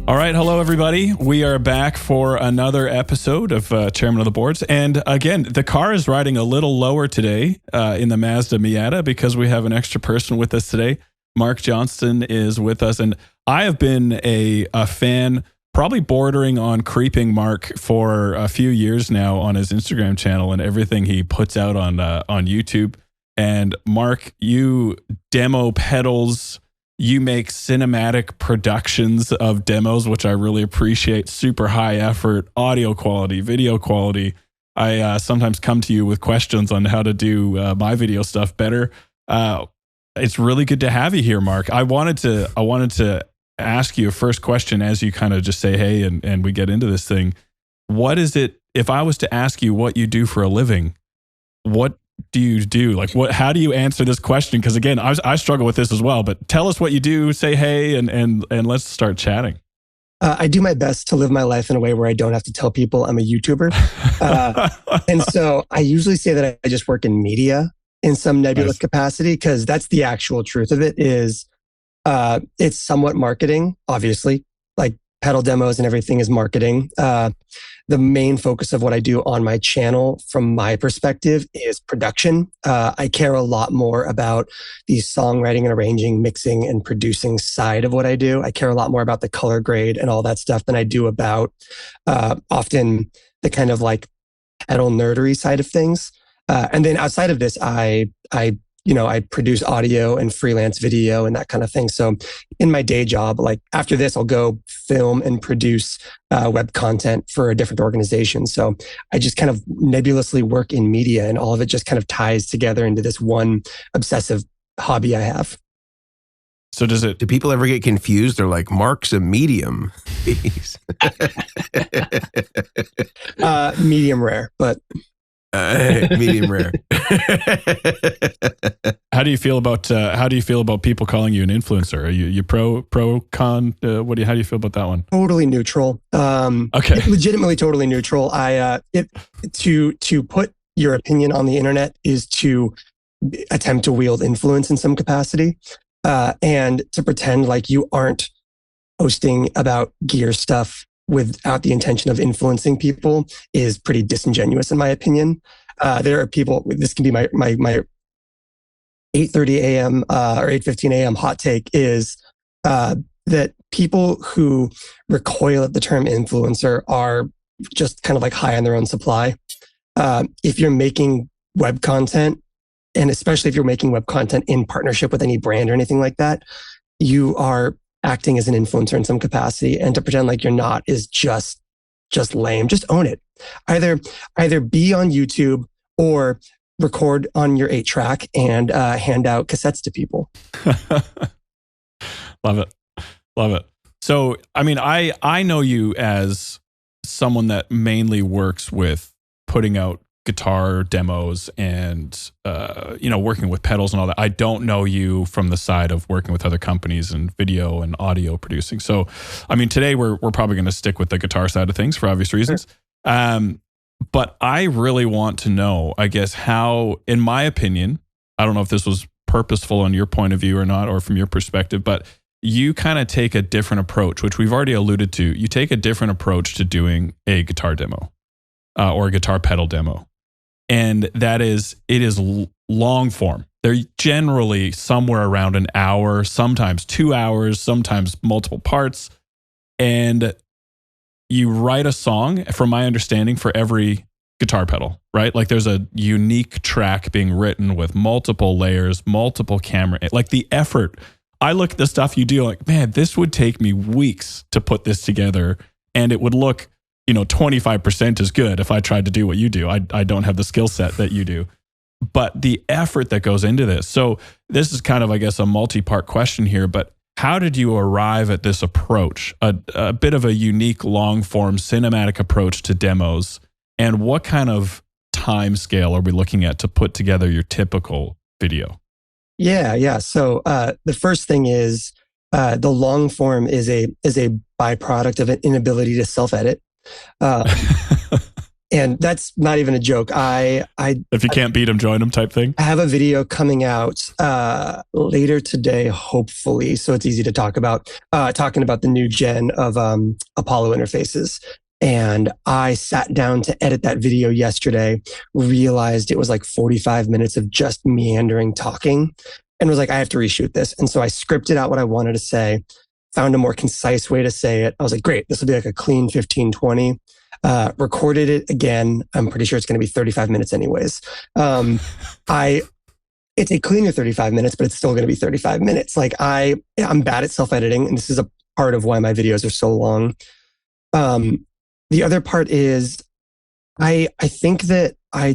All right. Hello, everybody. We are back for another episode of Chairmen of the Boards. And again, the car is riding a little lower today in the Mazda Miata because we have an extra person with us today. Mark Johnston is with us. And I have been a fan, probably bordering on creeping Mark for a few years now on his Instagram channel and everything he puts out on YouTube. And Mark, you demo pedals. You make cinematic productions of demos, which I really appreciate. Super high effort, audio quality, video quality. I sometimes come to you with questions on how to do my video stuff better. It's really good to have you here, Mark. I wanted to ask you a first question as you kind of just say hey and we get into this thing. What is it, if I was to ask you what you do for a living, what do you do? Like how do you answer this question? Because again, I struggle with this as well, but tell us what you do, say hey, and let's start chatting. I do my best to live my life in a way where I don't have to tell people I'm a YouTuber. And so I usually say that I just work in media in some nebulous capacity, because that's the actual truth of it is it's somewhat marketing, obviously, like pedal demos and everything is marketing. The main focus of what I do on my channel, from my perspective, is production. I care a lot more about the songwriting and arranging, mixing and producing side of what I do. I care a lot more about the color grade and all that stuff than I do about often the kind of like pedal nerdery side of things. And then outside of this, I produce audio and freelance video and that kind of thing. So in my day job, like after this, I'll go film and produce web content for a different organization. So I just kind of nebulously work in media, and all of it just kind of ties together into this one obsessive hobby I have. So do people ever get confused? They're like, Mark's a medium. Medium rare, but... medium rare. How do you feel about people calling you an influencer? Are you pro con? How do you feel about that one? Totally neutral. Okay, legitimately totally neutral. To put your opinion on the internet is to attempt to wield influence in some capacity, and to pretend like you aren't posting about gear stuff without the intention of influencing people is pretty disingenuous, in my opinion. There are people, this can be my 8:30 a.m. Or 8:15 a.m. hot take is that people who recoil at the term influencer are just kind of like high on their own supply. If you're making web content, and especially if you're making web content in partnership with any brand or anything like that, you are acting as an influencer in some capacity, and to pretend like you're not is just lame. Just own it. Either be on YouTube or record on your 8-track and hand out cassettes to people. Love it. So, I mean, I know you as someone that mainly works with putting out guitar demos and working with pedals and all that. I don't know you from the side of working with other companies and video and audio producing. So, I mean, today we're probably going to stick with the guitar side of things for obvious reasons. Sure. But I really want to know, I guess, how, in my opinion, I don't know if this was purposeful on your point of view or not, or from your perspective, but you kind of take a different approach, which we've already alluded to. You take a different approach to doing a guitar demo or a guitar pedal demo. And it is long form. They're generally somewhere around an hour, sometimes 2 hours, sometimes multiple parts. And you write a song, from my understanding, for every guitar pedal, right? Like there's a unique track being written with multiple layers, multiple camera, like the effort. I look at the stuff you do like, man, this would take me weeks to put this together, and it would look 25% is good if I tried to do what you do. I don't have the skill set that you do, but the effort that goes into this. So this is kind of, I guess, a multi-part question here, but how did you arrive at this approach, a bit of a unique long-form cinematic approach to demos, and what kind of time scale are we looking at to put together your typical video? Yeah. So the first thing is the long form is a byproduct of an inability to self-edit. And that's not even a joke. If you can't beat them, join them type thing. I have a video coming out later today, hopefully, so it's easy to talk about, talking about the new gen of Apollo interfaces. And I sat down to edit that video yesterday, realized it was like 45 minutes of just meandering talking, and was like, I have to reshoot this. And so I scripted out what I wanted to say, found a more concise way to say it. I was like, great, this will be like a clean 15, 20. Recorded it again. I'm pretty sure it's going to be 35 minutes anyways. It's a cleaner 35 minutes, but it's still going to be 35 minutes. Like I'm bad at self-editing, and this is a part of why my videos are so long. The other part is I think that I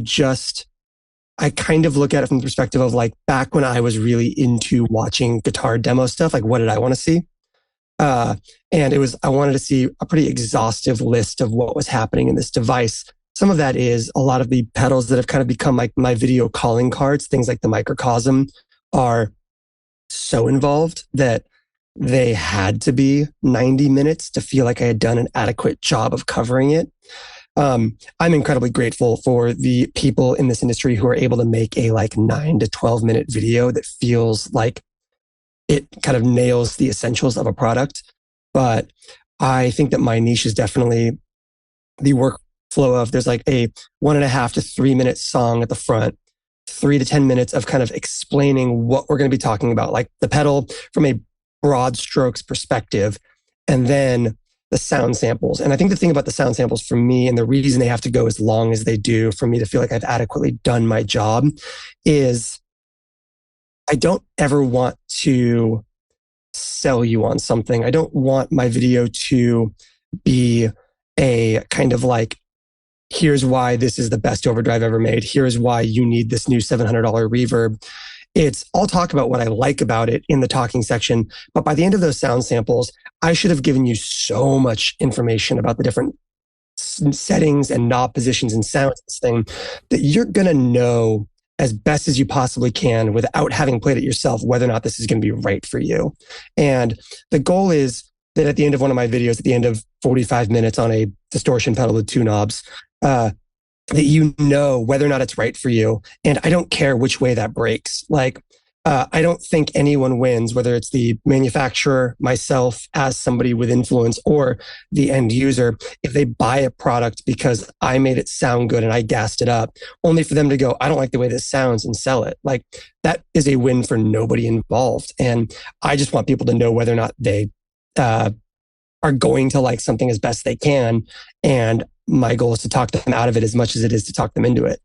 kind of look at it from the perspective of like back when I was really into watching guitar demo stuff, like what did I want to see? And I wanted to see a pretty exhaustive list of what was happening in this device. Some of that is a lot of the pedals that have kind of become like my video calling cards. Things like the microcosm are so involved that they had to be 90 minutes to feel like I had done an adequate job of covering it. I'm incredibly grateful for the people in this industry who are able to make a like 9 to 12 minute video that feels like it kind of nails the essentials of a product. But I think that my niche is definitely the workflow of there's like a 1.5 to 3 minute song at the front, 3 to 10 minutes of kind of explaining what we're going to be talking about, like the pedal from a broad strokes perspective, and then the sound samples. And I think the thing about the sound samples for me, and the reason they have to go as long as they do for me to feel like I've adequately done my job, is I don't ever want to sell you on something. I don't want my video to be a kind of like, here's why this is the best overdrive ever made. Here's why you need this new $700 reverb. I'll talk about what I like about it in the talking section, but by the end of those sound samples, I should have given you so much information about the different settings and knob positions and sounds of this thing that you're going to know as best as you possibly can without having played it yourself, whether or not this is going to be right for you. And the goal is that at the end of one of my videos, at the end of 45 minutes on a distortion pedal with 2 knobs, that you know whether or not it's right for you. And I don't care which way that breaks. Like, I don't think anyone wins, whether it's the manufacturer, myself as somebody with influence, or the end user, if they buy a product because I made it sound good and I gassed it up, only for them to go, I don't like the way this sounds, and sell it. Like, that is a win for nobody involved. And I just want people to know whether or not they are going to like something as best they can. And my goal is to talk them out of it as much as it is to talk them into it.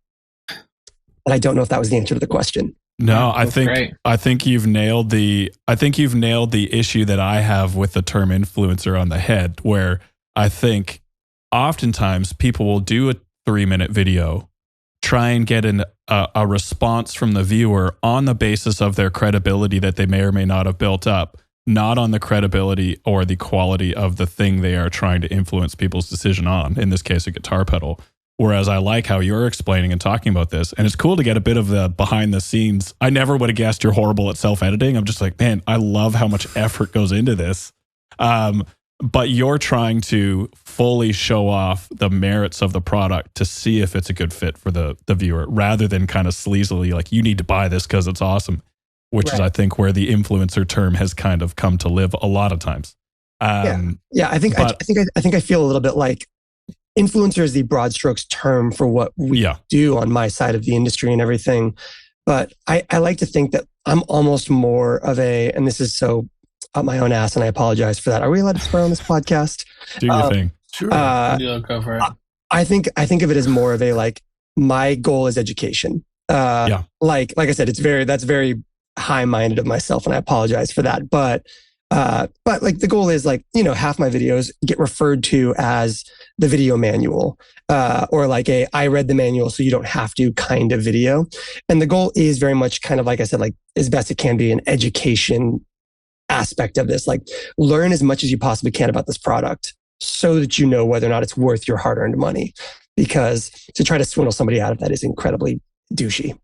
And I don't know if that was the answer to the question. No, I think you've nailed the issue that I have with the term influencer on the head, where I think oftentimes people will do a 3-minute video, try and get a response from the viewer on the basis of their credibility that they may or may not have built up, not on the credibility or the quality of the thing they are trying to influence people's decision on, in this case, a guitar pedal. Whereas I like how you're explaining and talking about this. And it's cool to get a bit of the behind the scenes. I never would have guessed you're horrible at self-editing. I'm just like, man, I love how much effort goes into this. But you're trying to fully show off the merits of the product to see if it's a good fit for the viewer, rather than kind of sleazily like, you need to buy this because it's awesome, which is, I think, where the influencer term has kind of come to live a lot of times. I think I feel a little bit like influencer is the broad strokes term for what we do on my side of the industry and everything. But I like to think that I'm almost more of a, and this is so up my own ass, and I apologize for that. Are we allowed to swear on this podcast? Do your thing. Sure. Go for it. I think of it as more of a, like, my goal is education. Like I said, that's very high-minded of myself, and I apologize for that. But like, the goal is, like, half my videos get referred to as the video manual, or like I read the manual so you don't have to kind of video. And the goal is very much kind of, like I said, like, as best it can be, an education aspect of this. Like, learn as much as you possibly can about this product so that you know whether or not it's worth your hard-earned money, because to try to swindle somebody out of that is incredibly douchey.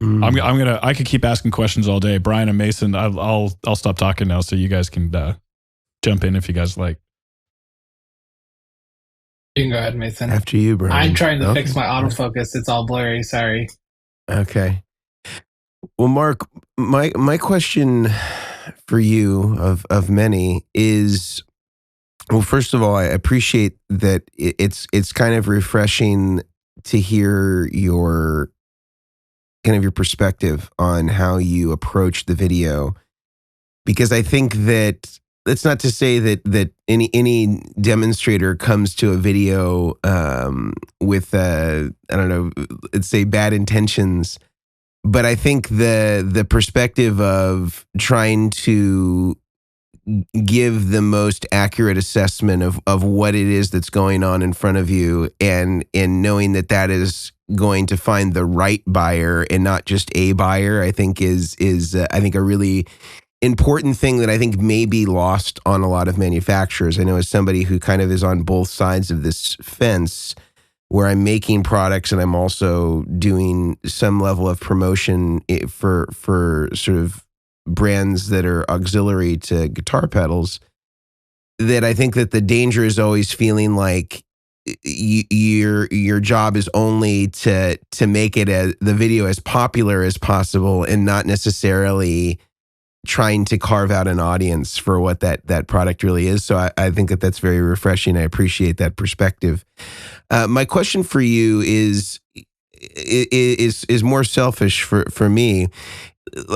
I could keep asking questions all day. Brian and Mason, I'll stop talking now so you guys can jump in if you guys like. You can go ahead, Mason. After you, Brian. I'm trying to Okay. fix my autofocus. It's all blurry. Sorry. Okay. Well, Mark, my question for you of many is, well, first of all, I appreciate that it's kind of refreshing to hear your perspective on how you approach the video, because I think that that's not to say that any demonstrator comes to a video with I don't know, let's say bad intentions, but I think the perspective of trying to give the most accurate assessment of what it is that's going on in front of you, and knowing that is going to find the right buyer and not just a buyer, I think is I think a really important thing that I think may be lost on a lot of manufacturers. I know, as somebody who kind of is on both sides of this fence, where I'm making products and I'm also doing some level of promotion for sort of brands that are auxiliary to guitar pedals, that I think that the danger is always feeling like your job is only to make it the video as popular as possible, and not necessarily trying to carve out an audience for what that product really is. So I think that's very refreshing. I appreciate that perspective. My question for you is more selfish for me.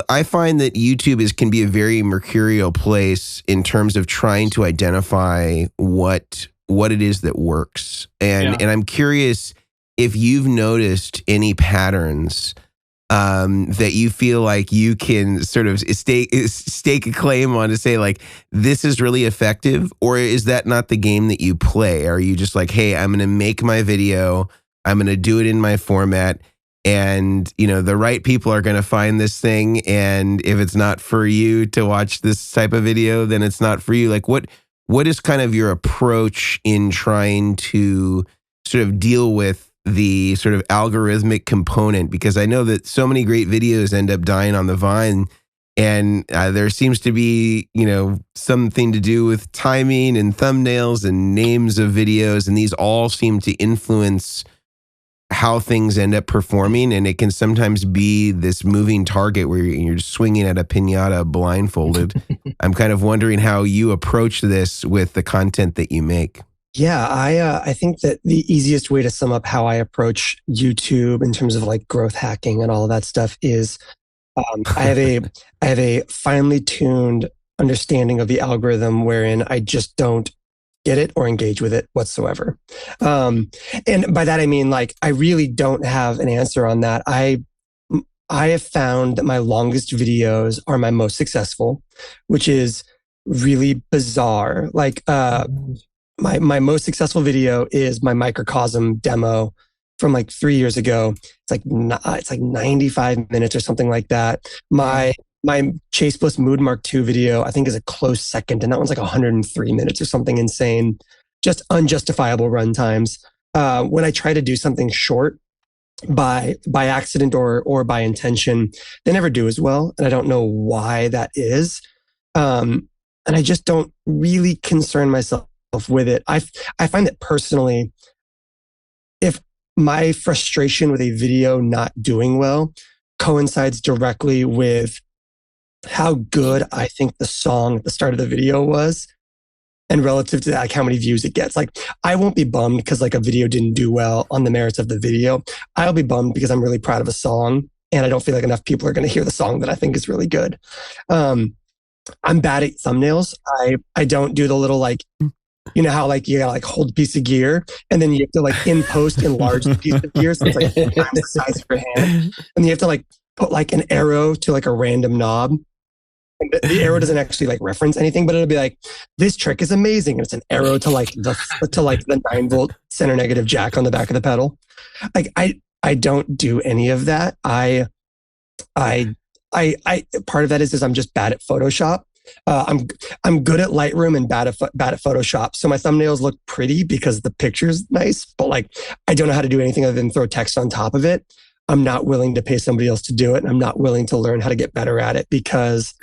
I find that YouTube can be a very mercurial place in terms of trying to identify what it is that works. And I'm curious if you've noticed any patterns that you feel like you can sort of stake a claim on, to say like, this is really effective, or is that not the game that you play? Are you just like, hey, I'm going to make my video, I'm going to do it in my format, and the right people are going to find this thing, and if it's not for you to watch this type of video, then it's not for you? Like, what is kind of your approach in trying to sort of deal with the sort of algorithmic component? Because I know that so many great videos end up dying on the vine, and there seems to be, something to do with timing and thumbnails and names of videos, and these all seem to influence how things end up performing, and it can sometimes be this moving target where you're just swinging at a piñata blindfolded. I'm kind of wondering how you approach this with the content that you make. Yeah, I think that the easiest way to sum up how I approach YouTube in terms of like growth hacking and all of that stuff is I have a finely tuned understanding of the algorithm, wherein I just don't get it or engage with it whatsoever. And by that I mean, like, I really don't have an answer on that. I have found that my longest videos are my most successful, which is really bizarre. Like, my most successful video is my microcosm demo from like 3 years ago. It's like 95 minutes or something like that. My Chase Bliss Mood Mark II video, I think, is a close second, and that one's like 103 minutes or something insane. Just unjustifiable run times. When I try to do something short by accident or by intention, they never do as well, and I don't know why that is. And I just don't really concern myself with it. I find that personally, if my frustration with a video not doing well coincides directly with how good I think the song at the start of the video was, and relative to that, like how many views it gets, like, I won't be bummed because like a video didn't do well on the merits of the video. I'll be bummed because I'm really proud of a song and I don't feel like enough people are going to hear the song that I think is really good. I'm bad at thumbnails. I don't do the little, like, how like you gotta like hold a piece of gear and then you have to like in post enlarge the piece of gear so it's like 4 times the size of your hand, and you have to like put like an arrow to like a random knob, and the arrow doesn't actually like reference anything, but it'll be like, this trick is amazing, and it's an arrow to like the 9-volt center negative jack on the back of the pedal. Like, I don't do any of that. I part of that is I'm just bad at Photoshop. I'm good at Lightroom and bad at Photoshop. So my thumbnails look pretty because the picture's nice, but like, I don't know how to do anything other than throw text on top of it. I'm not willing to pay somebody else to do it. And I'm not willing to learn how to get better at it, because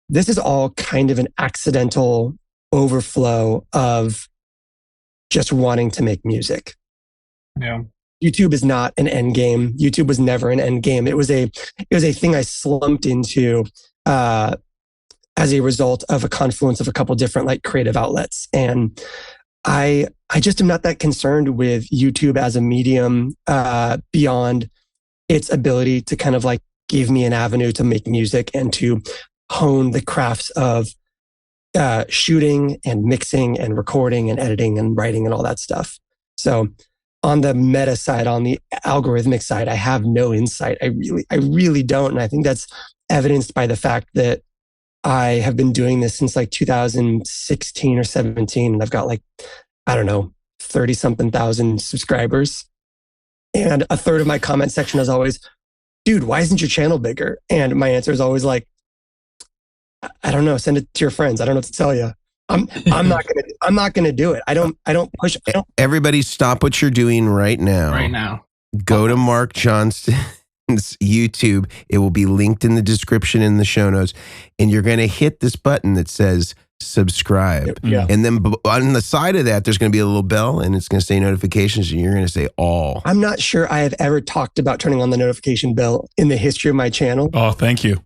this is all kind of an accidental overflow of just wanting to make music. Yeah. YouTube is not an end game. YouTube was never an end game. It was a thing I slumped into as a result of a confluence of a couple different like creative outlets. And I just am not that concerned with YouTube as a medium beyond its ability to kind of like give me an avenue to make music and to hone the crafts of shooting and mixing and recording and editing and writing and all that stuff. So on the meta side, on the algorithmic side, I have no insight. I really don't. And I think that's evidenced by the fact that I have been doing this since like 2016 or 17. And I've got like, I don't know, 30 something thousand subscribers. And a third of my comment section is always, dude, why isn't your channel bigger? And my answer is always like, I don't know, send it to your friends. I don't know what to tell you. I'm not gonna do it. I don't push. Everybody stop what you're doing right now. Right now. Go to Mark Johnston's YouTube. It will be linked in the description in the show notes. And you're going to hit this button that says subscribe. Yeah. And then on the side of that, there's going to be a little bell and it's going to say notifications and you're going to say all. I'm not sure I have ever talked about turning on the notification bell in the history of my channel. Oh, thank you.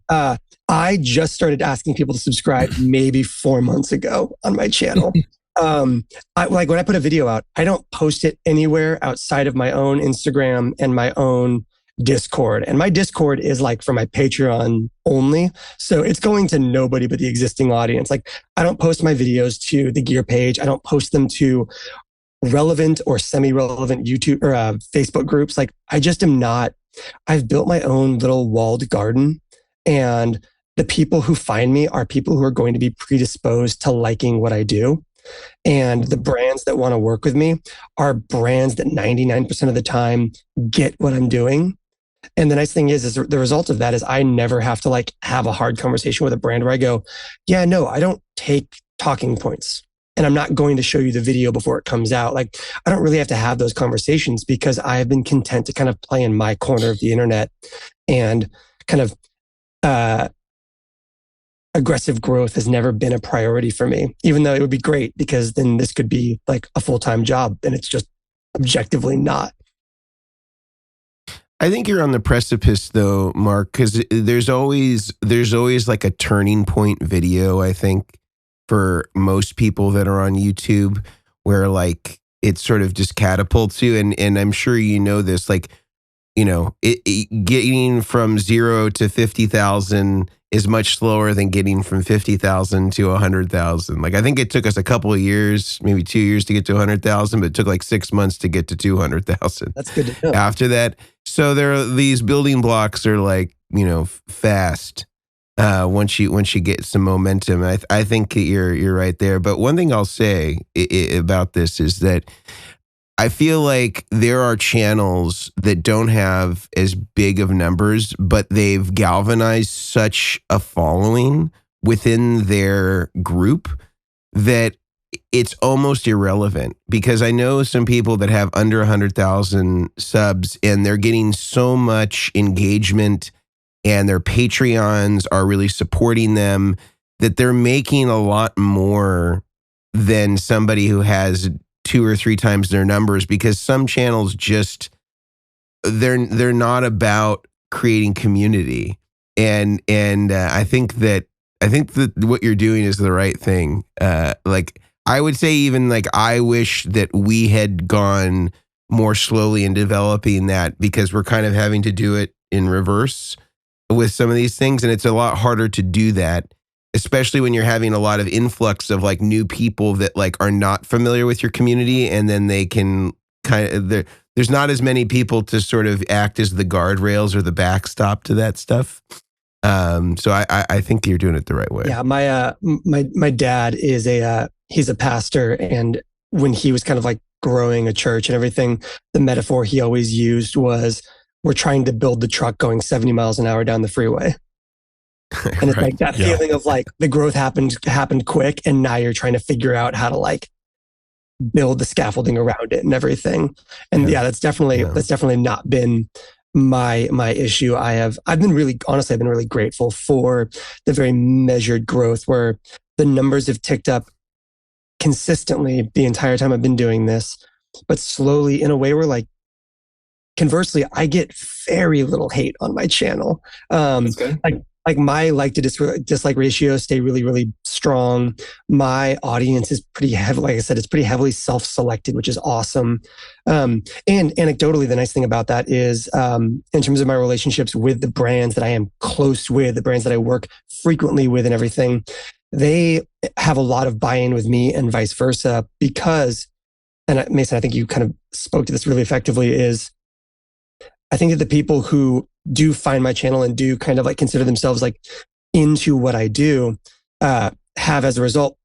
I just started asking people to subscribe maybe 4 months ago on my channel. When I put a video out, I don't post it anywhere outside of my own Instagram and my own Discord. And my Discord is like for my Patreon only. So it's going to nobody but the existing audience. Like I don't post my videos to the gear page. I don't post them to relevant or semi-relevant YouTube or Facebook groups. Like I just am not, I've built my own little walled garden, and the people who find me are people who are going to be predisposed to liking what I do. And the brands that want to work with me are brands that 99% of the time get what I'm doing. And the nice thing is the result of that is I never have to like have a hard conversation with a brand where I go, yeah, no, I don't take talking points and I'm not going to show you the video before it comes out. Like I don't really have to have those conversations because I have been content to kind of play in my corner of the internet, and kind of, aggressive growth has never been a priority for me, even though it would be great because then this could be like a full-time job, and it's just objectively not. I think you're on the precipice though, Mark, because there's always like a turning point video, I think, for most people that are on YouTube where like it sort of just catapults you. And I'm sure you know this, like, you know, it getting from 0 to 50,000 is much slower than getting from 50,000 to 100,000. Like I think it took us a couple of years, maybe 2 years to get to 100,000, but it took like 6 months to get to 200,000. That's good to know. After that, so there are these building blocks are like, you know, fast. Once you get some momentum, I think you're right there. But one thing I'll say about this is that I feel like there are channels that don't have as big of numbers, but they've galvanized such a following within their group that it's almost irrelevant. Because I know some people that have under 100,000 subs and they're getting so much engagement and their Patreons are really supporting them that they're making a lot more than somebody who has 2 or 3 times their numbers, because some channels just they're not about creating community, and I think that what you're doing is the right thing. Like I would say, even like I wish that we had gone more slowly in developing that, because we're kind of having to do it in reverse with some of these things, and it's a lot harder to do that, especially when you're having a lot of influx of like new people that like are not familiar with your community, and then they can kind of there's not as many people to sort of act as the guardrails or the backstop to that stuff. So I think you're doing it the right way. Yeah, my dad is he's a pastor, and when he was kind of like growing a church and everything, the metaphor he always used was, we're trying to build the truck going 70 miles an hour down the freeway. And it's Right. like that feeling of like the growth happened quick, and now you're trying to figure out how to like build the scaffolding around it and everything. And that's definitely not been my issue. I've been really grateful for the very measured growth where the numbers have ticked up consistently the entire time I've been doing this, but slowly in a way where like, conversely, I get very little hate on my channel. That's good. Like my like to dislike ratio stay really, really strong. My audience is pretty heavy. Like I said, it's pretty heavily self-selected, which is awesome. And anecdotally, the nice thing about that is, in terms of my relationships with the brands that I am close with, the brands that I work frequently with and everything, they have a lot of buy-in with me and vice versa because, and Mason, I think you kind of spoke to this really effectively, is I think that the people who do find my channel and do kind of like consider themselves like into what I do, have as a result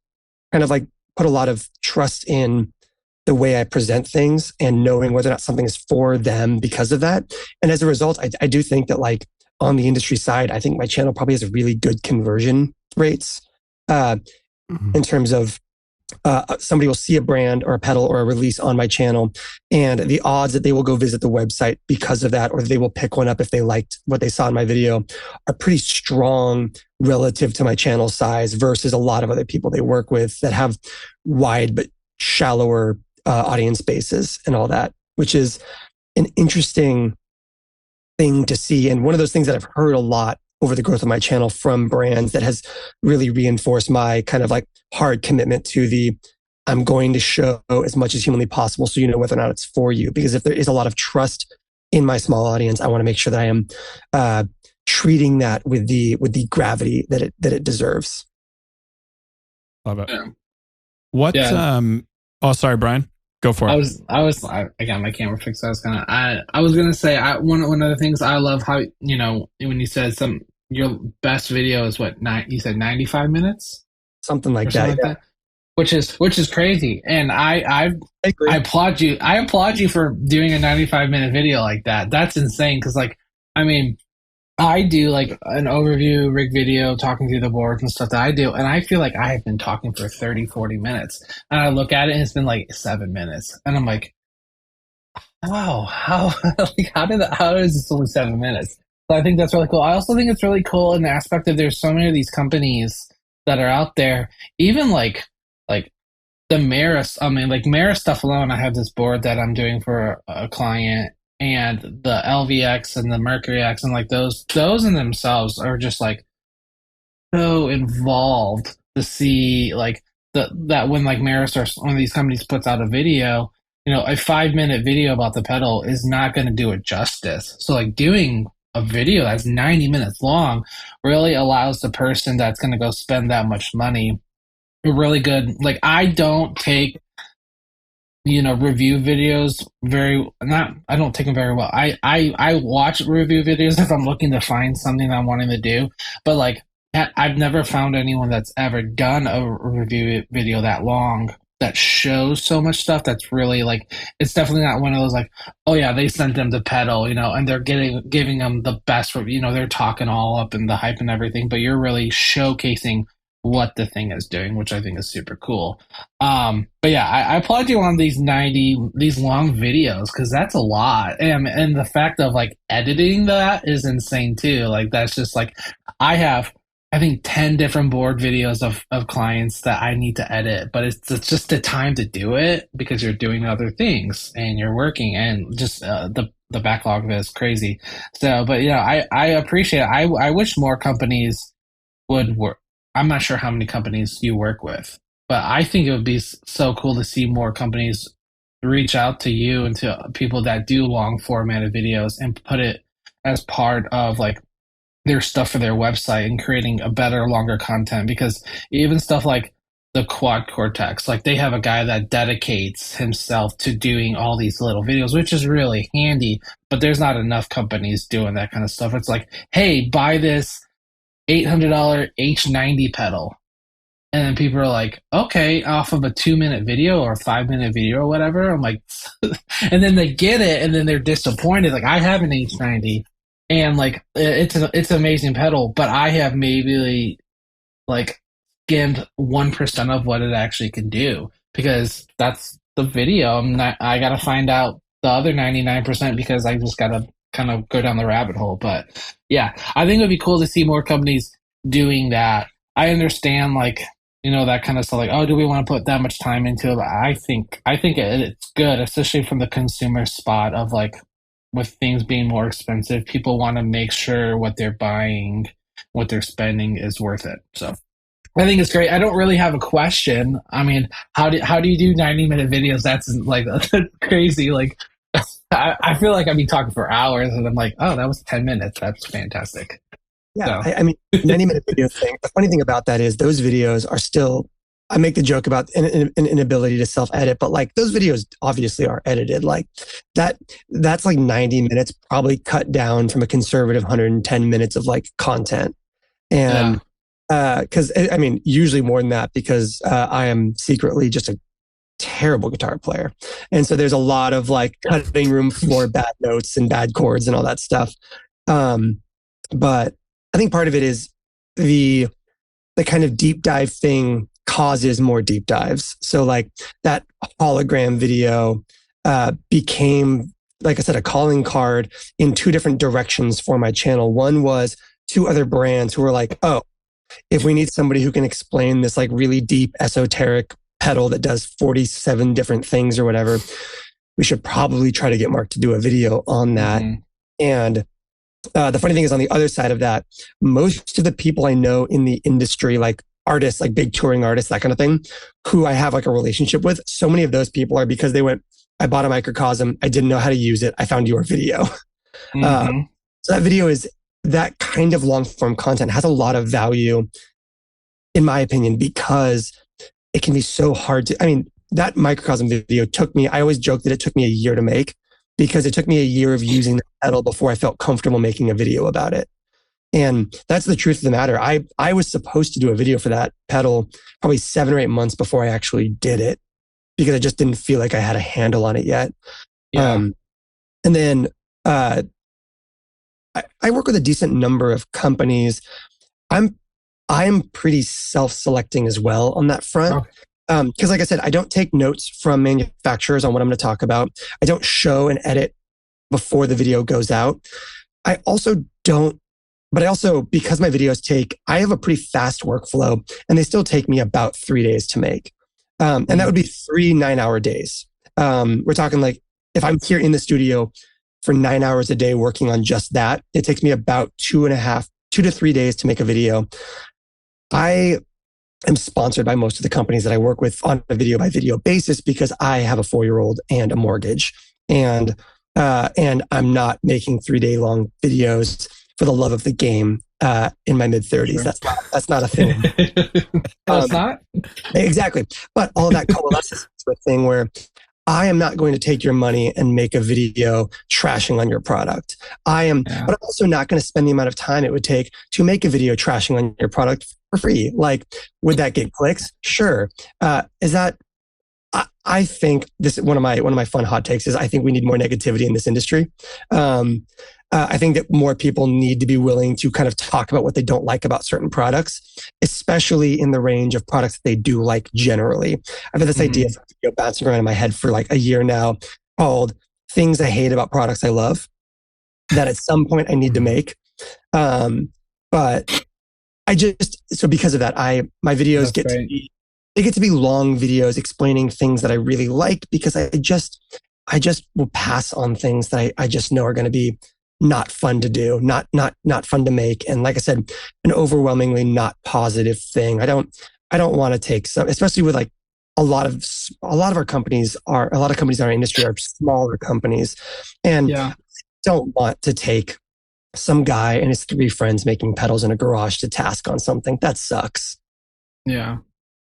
kind of like put a lot of trust in the way I present things and knowing whether or not something is for them because of that. And as a result, I do think that like on the industry side, I think my channel probably has really good conversion rates, in terms of, somebody will see a brand or a pedal or a release on my channel, and the odds that they will go visit the website because of that, or they will pick one up if they liked what they saw in my video, are pretty strong relative to my channel size versus a lot of other people they work with that have wide but shallower audience bases and all that, which is an interesting thing to see. And one of those things that I've heard a lot over the growth of my channel from brands that has really reinforced my kind of like hard commitment to the, I'm going to show as much as humanly possible so you know whether or not it's for you. Because if there is a lot of trust in my small audience, I want to make sure that I am treating that with the gravity that it deserves. Love it. Yeah. What? Yeah. Oh, sorry, Brian. Go for it. I got my camera fixed. I was gonna say one of the things I love how, you know, when you said your best video is what, you said 95 minutes, something like that, that, which is crazy. And I agree. I applaud you. I applaud you for doing a 95-minute video like that. That's insane. Because like, I mean, I do like an overview rig video talking through the boards and stuff that I do. And I feel like I have been talking for 30, 40 minutes. And I look at it and it's been like 7 minutes. And I'm like, wow, how is this only 7 minutes? So I think that's really cool. I also think it's really cool in the aspect that there's so many of these companies that are out there, even like the Mara, I mean, like Mara stuff alone. I have this board that I'm doing for a client, and the LVX and the Mercury X, and like those in themselves are just like so involved to see like that when like Maris or one of these companies puts out a video, you know, a 5-minute video about the pedal is not going to do it justice. So like doing a video that's 90 minutes long really allows the person that's going to go spend that much money a really good, like I don't take, you know, review videos I don't take them very well. I watch review videos if I'm looking to find something that I'm wanting to do, but like I've never found anyone that's ever done a review video that long that shows so much stuff. That's really like, it's definitely not one of those like, oh yeah, they sent them the pedal, you know, and they're giving them the best, you know, they're talking all up and the hype and everything, but you're really showcasing what the thing is doing, which I think is super cool. But yeah, I applaud you on these long videos, because that's a lot. And the fact of like editing that is insane too. Like that's just like, I have, I think 10 different board videos of clients that I need to edit, but it's just the time to do it because you're doing other things and you're working, and just the backlog of it is crazy. So, but yeah, I appreciate it. I wish more companies would work. I'm not sure how many companies you work with, but I think it would be so cool to see more companies reach out to you and to people that do long formatted videos and put it as part of like their stuff for their website and creating a better, longer content. Because even stuff like the Quad Cortex, like they have a guy that dedicates himself to doing all these little videos, which is really handy, but there's not enough companies doing that kind of stuff. It's like, hey, buy this $800 H90 pedal. And then people are like, okay, off of a 2-minute video or a 5-minute video or whatever. I'm like, and then they get it and then they're disappointed. Like I have an H90 and like, it's an amazing pedal, but I have maybe like skimmed 1% of what it actually can do, because that's the video. I got to find out the other 99% because I just got to kind of go down the rabbit hole. But yeah, I think it would be cool to see more companies doing that. I understand like that kind of stuff. Like, oh, do we want to put that much time into it? I think it's good, especially from the consumer spot of like, with things being more expensive, people want to make sure what they're buying, what they're spending is worth it. So I think it's great. I don't really have a question. I mean, how do you do 90-minute videos? That's like crazy. Like, I feel like I'd be talking for hours, and I'm like, oh, that was 10 minutes. That's fantastic. Yeah, so. I mean, 90-minute video thing. The funny thing about that is those videos are still. I make the joke about an inability to self-edit, but like those videos obviously are edited. Like that's like 90 minutes, probably cut down from a conservative 110 minutes of like content. And because I mean, usually more than that, because I am secretly just a terrible guitar player. And so there's a lot of like cutting room floor bad notes and bad chords and all that stuff. But I think part of it is the kind of deep dive thing causes more deep dives. So like that hologram video became, like I said, a calling card in two different directions for my channel. One was two other brands who were like, oh, if we need somebody who can explain this like really deep esoteric pedal that does 47 different things or whatever, we should probably try to get Mark to do a video on that. Mm-hmm. And the funny thing is, on the other side of that, most of the people I know in the industry, like artists, like big touring artists, that kind of thing, who I have like a relationship with, so many of those people are because they went, I bought a microcosm, I didn't know how to use it, I found your video. Mm-hmm. So that video is, that kind of long form content has a lot of value, in my opinion, because it can be so hard to, I mean, that microcosm video took me, I always joke that it took me a year to make, because it took me a year of using the pedal before I felt comfortable making a video about it. And that's the truth of the matter. I was supposed to do a video for that pedal probably 7 or 8 months before I actually did it, because I just didn't feel like I had a handle on it yet. Yeah. And then I work with a decent number of companies. I'm pretty self-selecting as well on that front. Because like I said, I don't take notes from manufacturers on what I'm going to talk about. I don't show and edit before the video goes out. I also, because my videos I have a pretty fast workflow, and they still take me about 3 days to make. And that would be 3 9-hour days. We're talking like, if I'm here in the studio for 9 hours a day working on just that, it takes me about 2 to 3 days to make a video. I am sponsored by most of the companies that I work with on a video by video basis, because I have a 4-year-old and a mortgage, and I'm not making 3-day long videos for the love of the game in my mid-30s. Sure. That's not a thing. It's not? Exactly. But all that coalesces to a thing where I am not going to take your money and make a video trashing on your product. But I'm also not going to spend the amount of time it would take to make a video trashing on your product for free. Like, would that get clicks? Sure. I think this one of my fun hot takes is I think we need more negativity in this industry. I think that more people need to be willing to kind of talk about what they don't like about certain products, especially in the range of products that they do like generally. I've had this idea of video bouncing around in my head for like a year now called Things I Hate About Products I Love, that at some point I need to make. But so because of that, my videos get to be long videos explaining things that I really like, because I just will pass on things that I just know are going to be not fun to do, not fun to make. And like I said, an overwhelmingly not positive thing. I don't want to take some, especially with like a lot of our companies in our industry are smaller companies, and don't want to take some guy and his 3 friends making pedals in a garage to task on something. That sucks. Yeah.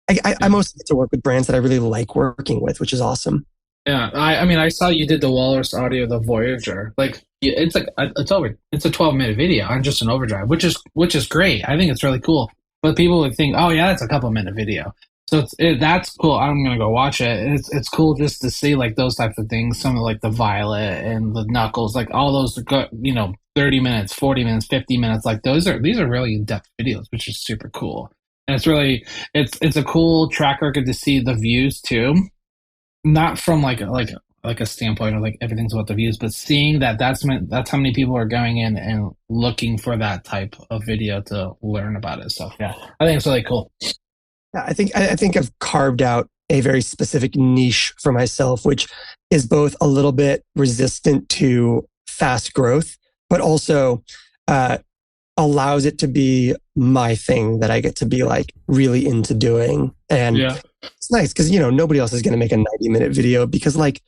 I mostly get to work with brands that I really like working with, which is awesome. Yeah, I mean, I saw you did the Walrus audio, the Voyager. Like, it's a 12-minute video on just an overdrive, which is great. I think it's really cool. But people would think, oh yeah, it's a couple-minute video. So that's cool. I'm gonna go watch it. It's cool just to see like those types of things. Some of like the Violet and the Knuckles, like all those, 30 minutes, 40 minutes, 50 minutes. Like these are really in-depth videos, which is super cool. And it's a cool track record to see the views too. Not from like a standpoint of like everything's about the views, but seeing that's how many people are going in and looking for that type of video to learn about it. So yeah, I think it's really cool. I think I've carved out a very specific niche for myself, which is both a little bit resistant to fast growth, but also allows it to be my thing that I get to be like really into doing. And it's nice because, you know, nobody else is going to make a 90-minute video because like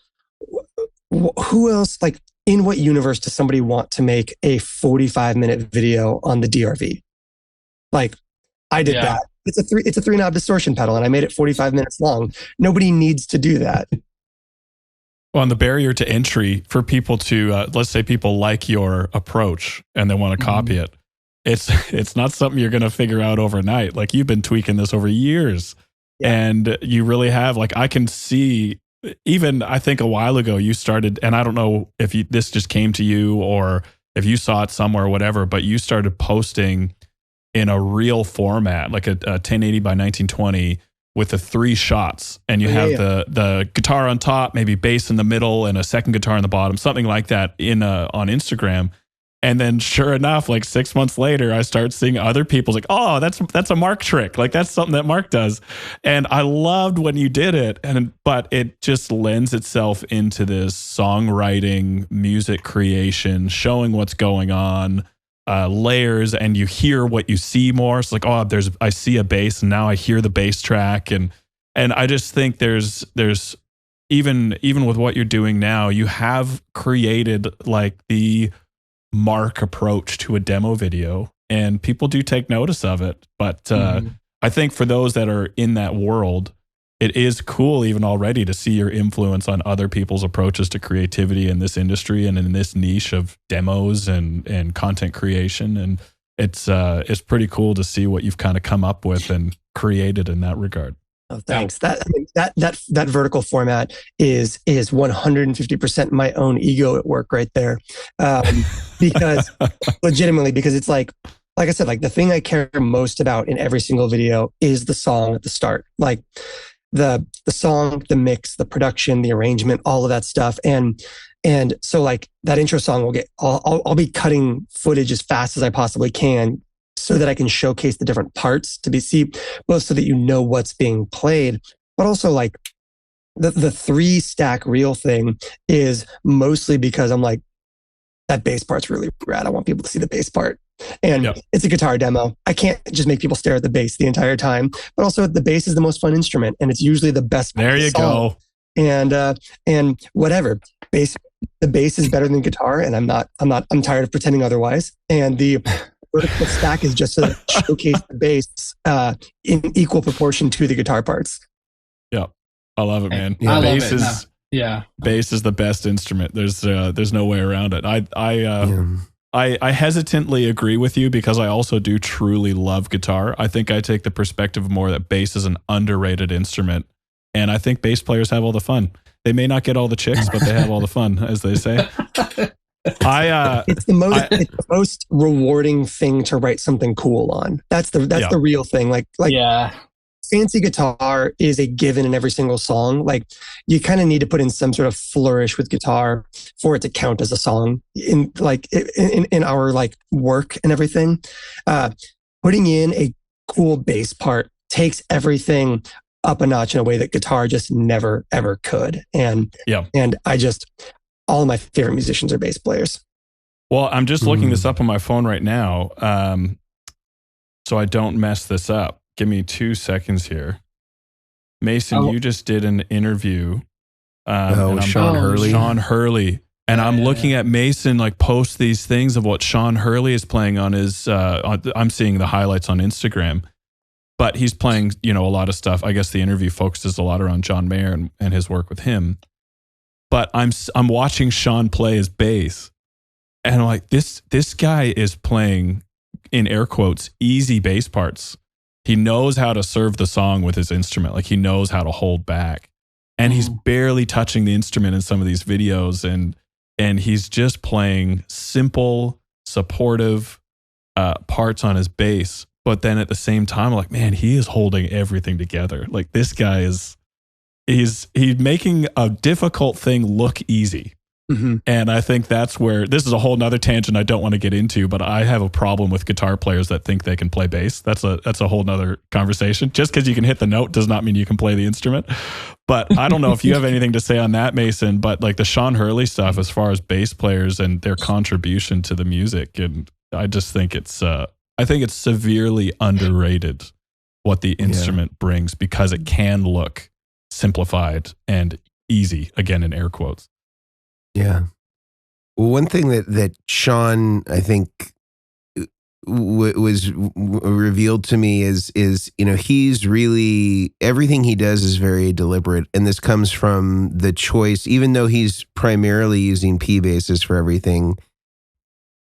who else, like in what universe does somebody want to make a 45-minute video on the DRV? Like I did that. It's a 3-knob distortion pedal and I made it 45 minutes long. Nobody needs to do that. Well, and the barrier to entry for people to, let's say people like your approach and they want to copy it. It's not something you're going to figure out overnight. Like you've been tweaking this over years and you really have. Like I can see, even I think a while ago you started, and I don't know if this just came to you or if you saw it somewhere or whatever, but you started posting in a real format, like a 1080 by 1920 with the 3 shots, and you have the guitar on top, maybe bass in the middle, and a second guitar on the bottom, something like that on Instagram. And then sure enough, like 6 months later, I start seeing other people's like, oh, that's a Mark trick. Like that's something that Mark does. And I loved when you did it. But it just lends itself into this songwriting, music creation, showing what's going on, layers, and you hear what you see more. It's like, oh, I see a bass and now I hear the bass track. And I just think there's even with what you're doing now, you have created like the Mark approach to a demo video, and people do take notice of it. But I think for those that are in that world, it is cool even already to see your influence on other people's approaches to creativity in this industry and in this niche of demos and content creation. And it's pretty cool to see what you've kind of come up with and created in that regard. Oh, thanks. That vertical format is 150% my own ego at work right there. Because legitimately, because it's like I said, like the thing I care most about in every single video is the song at the start, like the song, the mix, the production, the arrangement, all of that stuff. And so like that intro song will I'll be cutting footage as fast as I possibly can, so that I can showcase the different parts to see, both so that you know what's being played, but also like the 3-stack reel thing is mostly because I'm like, that bass part's really rad. I want people to see the bass part. And it's a guitar demo. I can't just make people stare at the bass the entire time, but also the bass is the most fun instrument and it's usually the best. There you go. And whatever the bass is better than guitar. And I'm tired of pretending otherwise. And the vertical stack is just to showcase the bass in equal proportion to the guitar parts. Yeah, I love it, man. I bass love it. Bass is the best instrument. There's no way around it. I hesitantly agree with you because I also do truly love guitar. I think I take the perspective more that bass is an underrated instrument, and I think bass players have all the fun. They may not get all the chicks, but they have all the fun, as they say. It's the most rewarding thing to write something cool on. That's the real thing. Like fancy guitar is a given in every single song. Like you kind of need to put in some sort of flourish with guitar for it to count as a song in our like work and everything. Putting in a cool bass part takes everything up a notch in a way that guitar just never ever could. And all of my favorite musicians are bass players. Well, I'm just looking this up on my phone right now, so I don't mess this up. Give me 2 seconds here. Mason, you just did an interview. Sean Hurley. Sean Hurley. And I'm looking at Mason like post these things of what Sean Hurley is playing on his, I'm seeing the highlights on Instagram. But he's playing, a lot of stuff. I guess the interview focuses a lot around John Mayer and his work with him. But I'm watching Sean play his bass, and I'm like, this guy is playing, in air quotes, easy bass parts. He knows how to serve the song with his instrument. Like he knows how to hold back, and he's barely touching the instrument in some of these videos, and he's just playing simple, supportive parts on his bass. But then at the same time, I'm like, man, he is holding everything together. Like this guy he's making a difficult thing look easy. Mm-hmm. And I think that's where, this is a whole nother tangent I don't want to get into, but I have a problem with guitar players that think they can play bass. That's a whole nother conversation. Just because you can hit the note does not mean you can play the instrument. But I don't know if you have anything to say on that, Mason, but like the Sean Hurley stuff as far as bass players and their contribution to the music. And I just think it's severely underrated what the instrument brings, because it can look simplified and easy, again, in air quotes. Yeah. Well, one thing that Sean, I think, was revealed to me is he's really, everything he does is very deliberate, and this comes from the choice. Even though he's primarily using P basses for everything,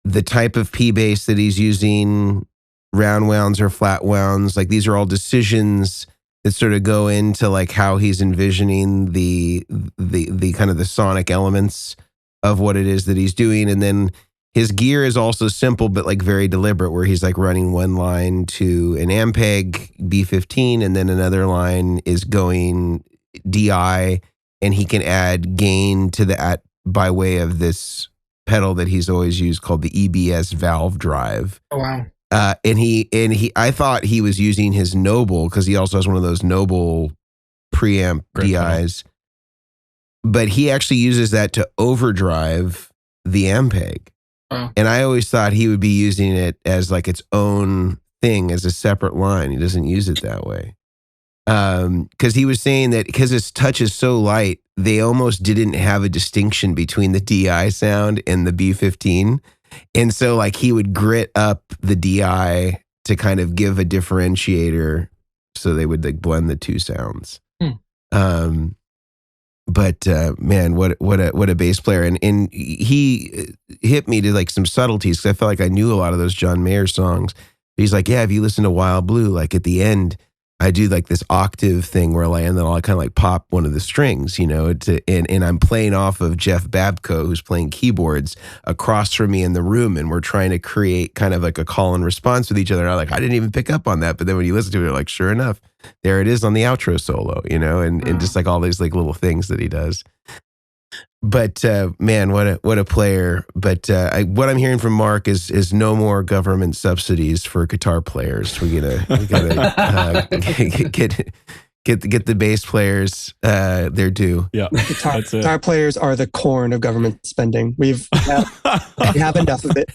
the type of P bass that he's using, round wounds or flat wounds, like these are all decisions that sort of go into like how he's envisioning the kind of the sonic elements of what it is that he's doing. And then his gear is also simple, but like very deliberate, where he's like running one line to an Ampeg B15, and then another line is going DI, and he can add gain to that by way of this pedal that he's always used called the EBS valve drive. Oh, wow. And I thought he was using his Noble, because he also has one of those Noble preamp DIs, but he actually uses that to overdrive the Ampeg. Wow. And I always thought he would be using it as like its own thing, as a separate line. He doesn't use it that way. Because he was saying that because his touch is so light, they almost didn't have a distinction between the DI sound and the B15. And so like he would grit up the DI to kind of give a differentiator, so they would like blend the two sounds. But man, what a bass player. And he hit me to like some subtleties, because I felt like I knew a lot of those John Mayer songs. He's like, yeah, if you listen to Wild Blue, like at the end, I do like this octave thing where and then I'll kind of like pop one of the strings, and I'm playing off of Jeff Babco, who's playing keyboards across from me in the room, and we're trying to create kind of like a call and response with each other. And I'm like, I didn't even pick up on that. But then when you listen to it, like, sure enough, there it is on the outro solo, and just like all these like little things that he does. But man, what a player! But what I'm hearing from Mark is no more government subsidies for guitar players. We gotta get the bass players their due. Yeah, guitar players are the corn of government spending. We have enough of it.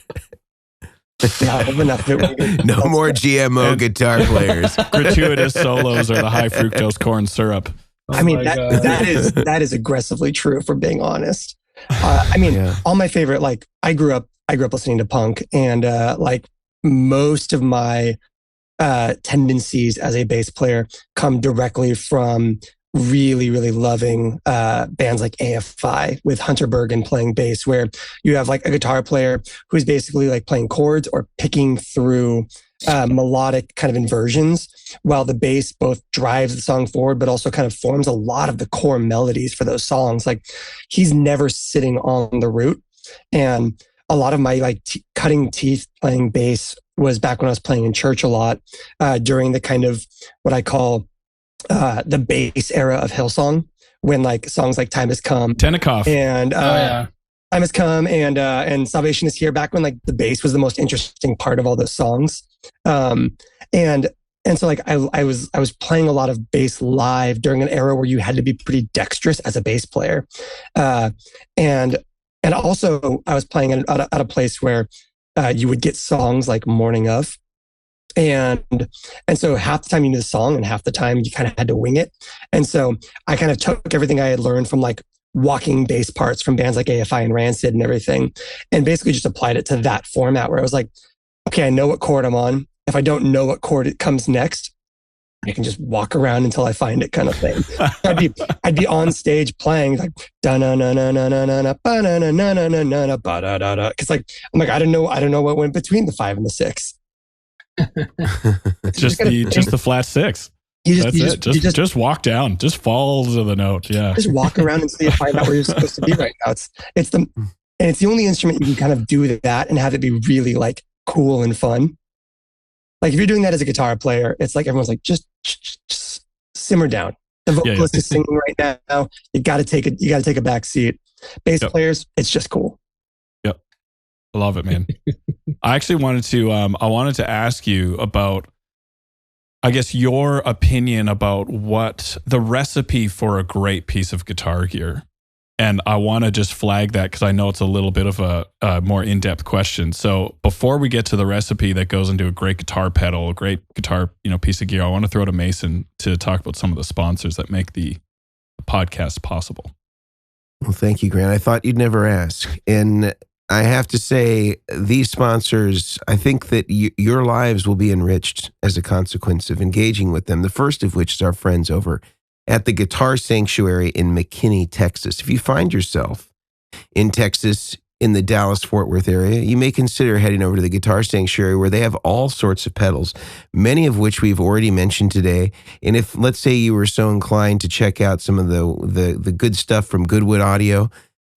No more GMO guitar players. Gratuitous solos are the high fructose corn syrup. I mean, that is aggressively true, if we're being honest. All my favorite, like I grew up listening to punk, and like most of my tendencies as a bass player come directly from really, really loving bands like AFI with Hunter Bergen playing bass, where you have like a guitar player who's basically like playing chords or picking through melodic kind of inversions, while the bass both drives the song forward, but also kind of forms a lot of the core melodies for those songs. Like he's never sitting on the root. And a lot of my like cutting teeth playing bass was back when I was playing in church a lot, during the kind of what I call the bass era of Hillsong, when like songs like Time Has Come, Tenikoff, and Time Has Come, and Salvation Is Here, back when like the bass was the most interesting part of all those songs. And so like I was playing a lot of bass live during an era where you had to be pretty dexterous as a bass player. And also I was playing at a place where you would get songs like Morning Of. And so half the time you knew the song and half the time you kind of had to wing it. And so I kind of took everything I had learned from like walking bass parts from bands like AFI and Rancid and everything, and basically just applied it to that format where I was like, okay, I know what chord I'm on. If I don't know what chord it comes next, I can just walk around until I find it, kind of thing. I'd be on stage playing like da na na na na na na na ba na na na na na na ba da da da, because like I'm like I don't know what went between the 5 and the 6. just the flat 6. Just walk down. Just fall to the note. Yeah. Just walk around until you find out where you're supposed to be right now. It's the only instrument you can kind of do that and have it be really like cool and fun. Like if you're doing that as a guitar player, it's like everyone's like, just simmer down. The vocalist is singing right now. You got to take a back seat. bass players, it's just cool. Yep. I love it, man. I actually wanted to ask you about, I guess, your opinion about what the recipe for a great piece of guitar gear. And I want to just flag that because I know it's a little bit of a more in-depth question. So before we get to the recipe that goes into a great guitar pedal, a great guitar, piece of gear, I want to throw to Mason to talk about some of the sponsors that make the podcast possible. Well, thank you, Grant. I thought you'd never ask. And I have to say, these sponsors, I think that your lives will be enriched as a consequence of engaging with them. The first of which is our friends over at the Guitar Sanctuary in McKinney, Texas. If you find yourself in Texas, in the Dallas-Fort Worth area, you may consider heading over to the Guitar Sanctuary, where they have all sorts of pedals, many of which we've already mentioned today. And if, let's say, you were so inclined to check out some of the good stuff from Goodwood Audio,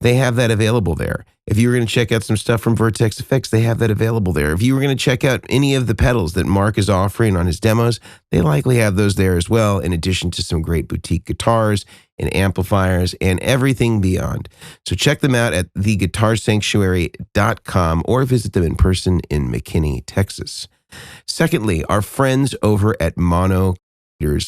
they have that available there. If you were going to check out some stuff from Vertex Effects, they have that available there. If you were going to check out any of the pedals that Mark is offering on his demos, they likely have those there as well, in addition to some great boutique guitars and amplifiers and everything beyond. So check them out at theguitarsanctuary.com or visit them in person in McKinney, Texas. Secondly, our friends over at Mono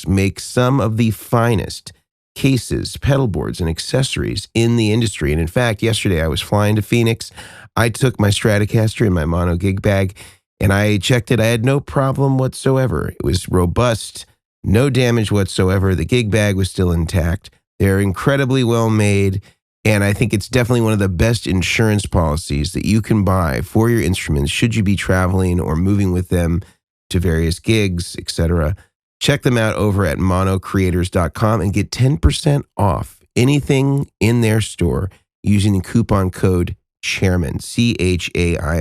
make some of the finest cases, pedal boards, and accessories in the industry. And in fact, yesterday I was flying to Phoenix. I took my Stratocaster in my mono gig bag and I checked it. I had no problem whatsoever. It was robust, no damage whatsoever. The gig bag was still intact. They're incredibly well made. And I think it's definitely one of the best insurance policies that you can buy for your instruments should you be traveling or moving with them to various gigs, etc. Check them out over at monocreators.com and get 10% off anything in their store using the coupon code Chairmen, CHAIRMEN.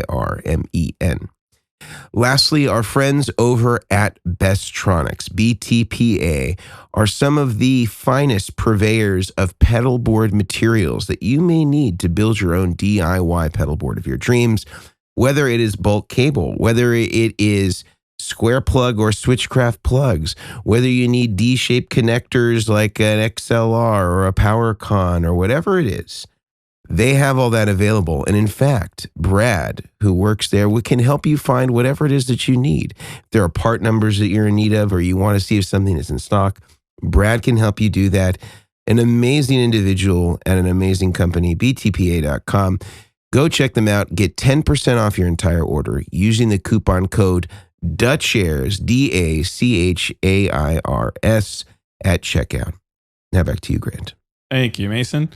Lastly, our friends over at Bestronix, BTPA, are some of the finest purveyors of pedal board materials that you may need to build your own DIY pedal board of your dreams, whether it is bulk cable, whether it is square plug or switchcraft plugs, whether you need D-shaped connectors like an XLR or a PowerCon or whatever it is. They have all that available. And in fact, Brad, who works there, can help you find whatever it is that you need. If there are part numbers that you're in need of or you want to see if something is in stock, Brad can help you do that. An amazing individual at an amazing company, btpa.com. Go check them out. Get 10% off your entire order using the coupon code Dachairs, DACHAIRS, at checkout. Now back to you, Grant. Thank you, Mason.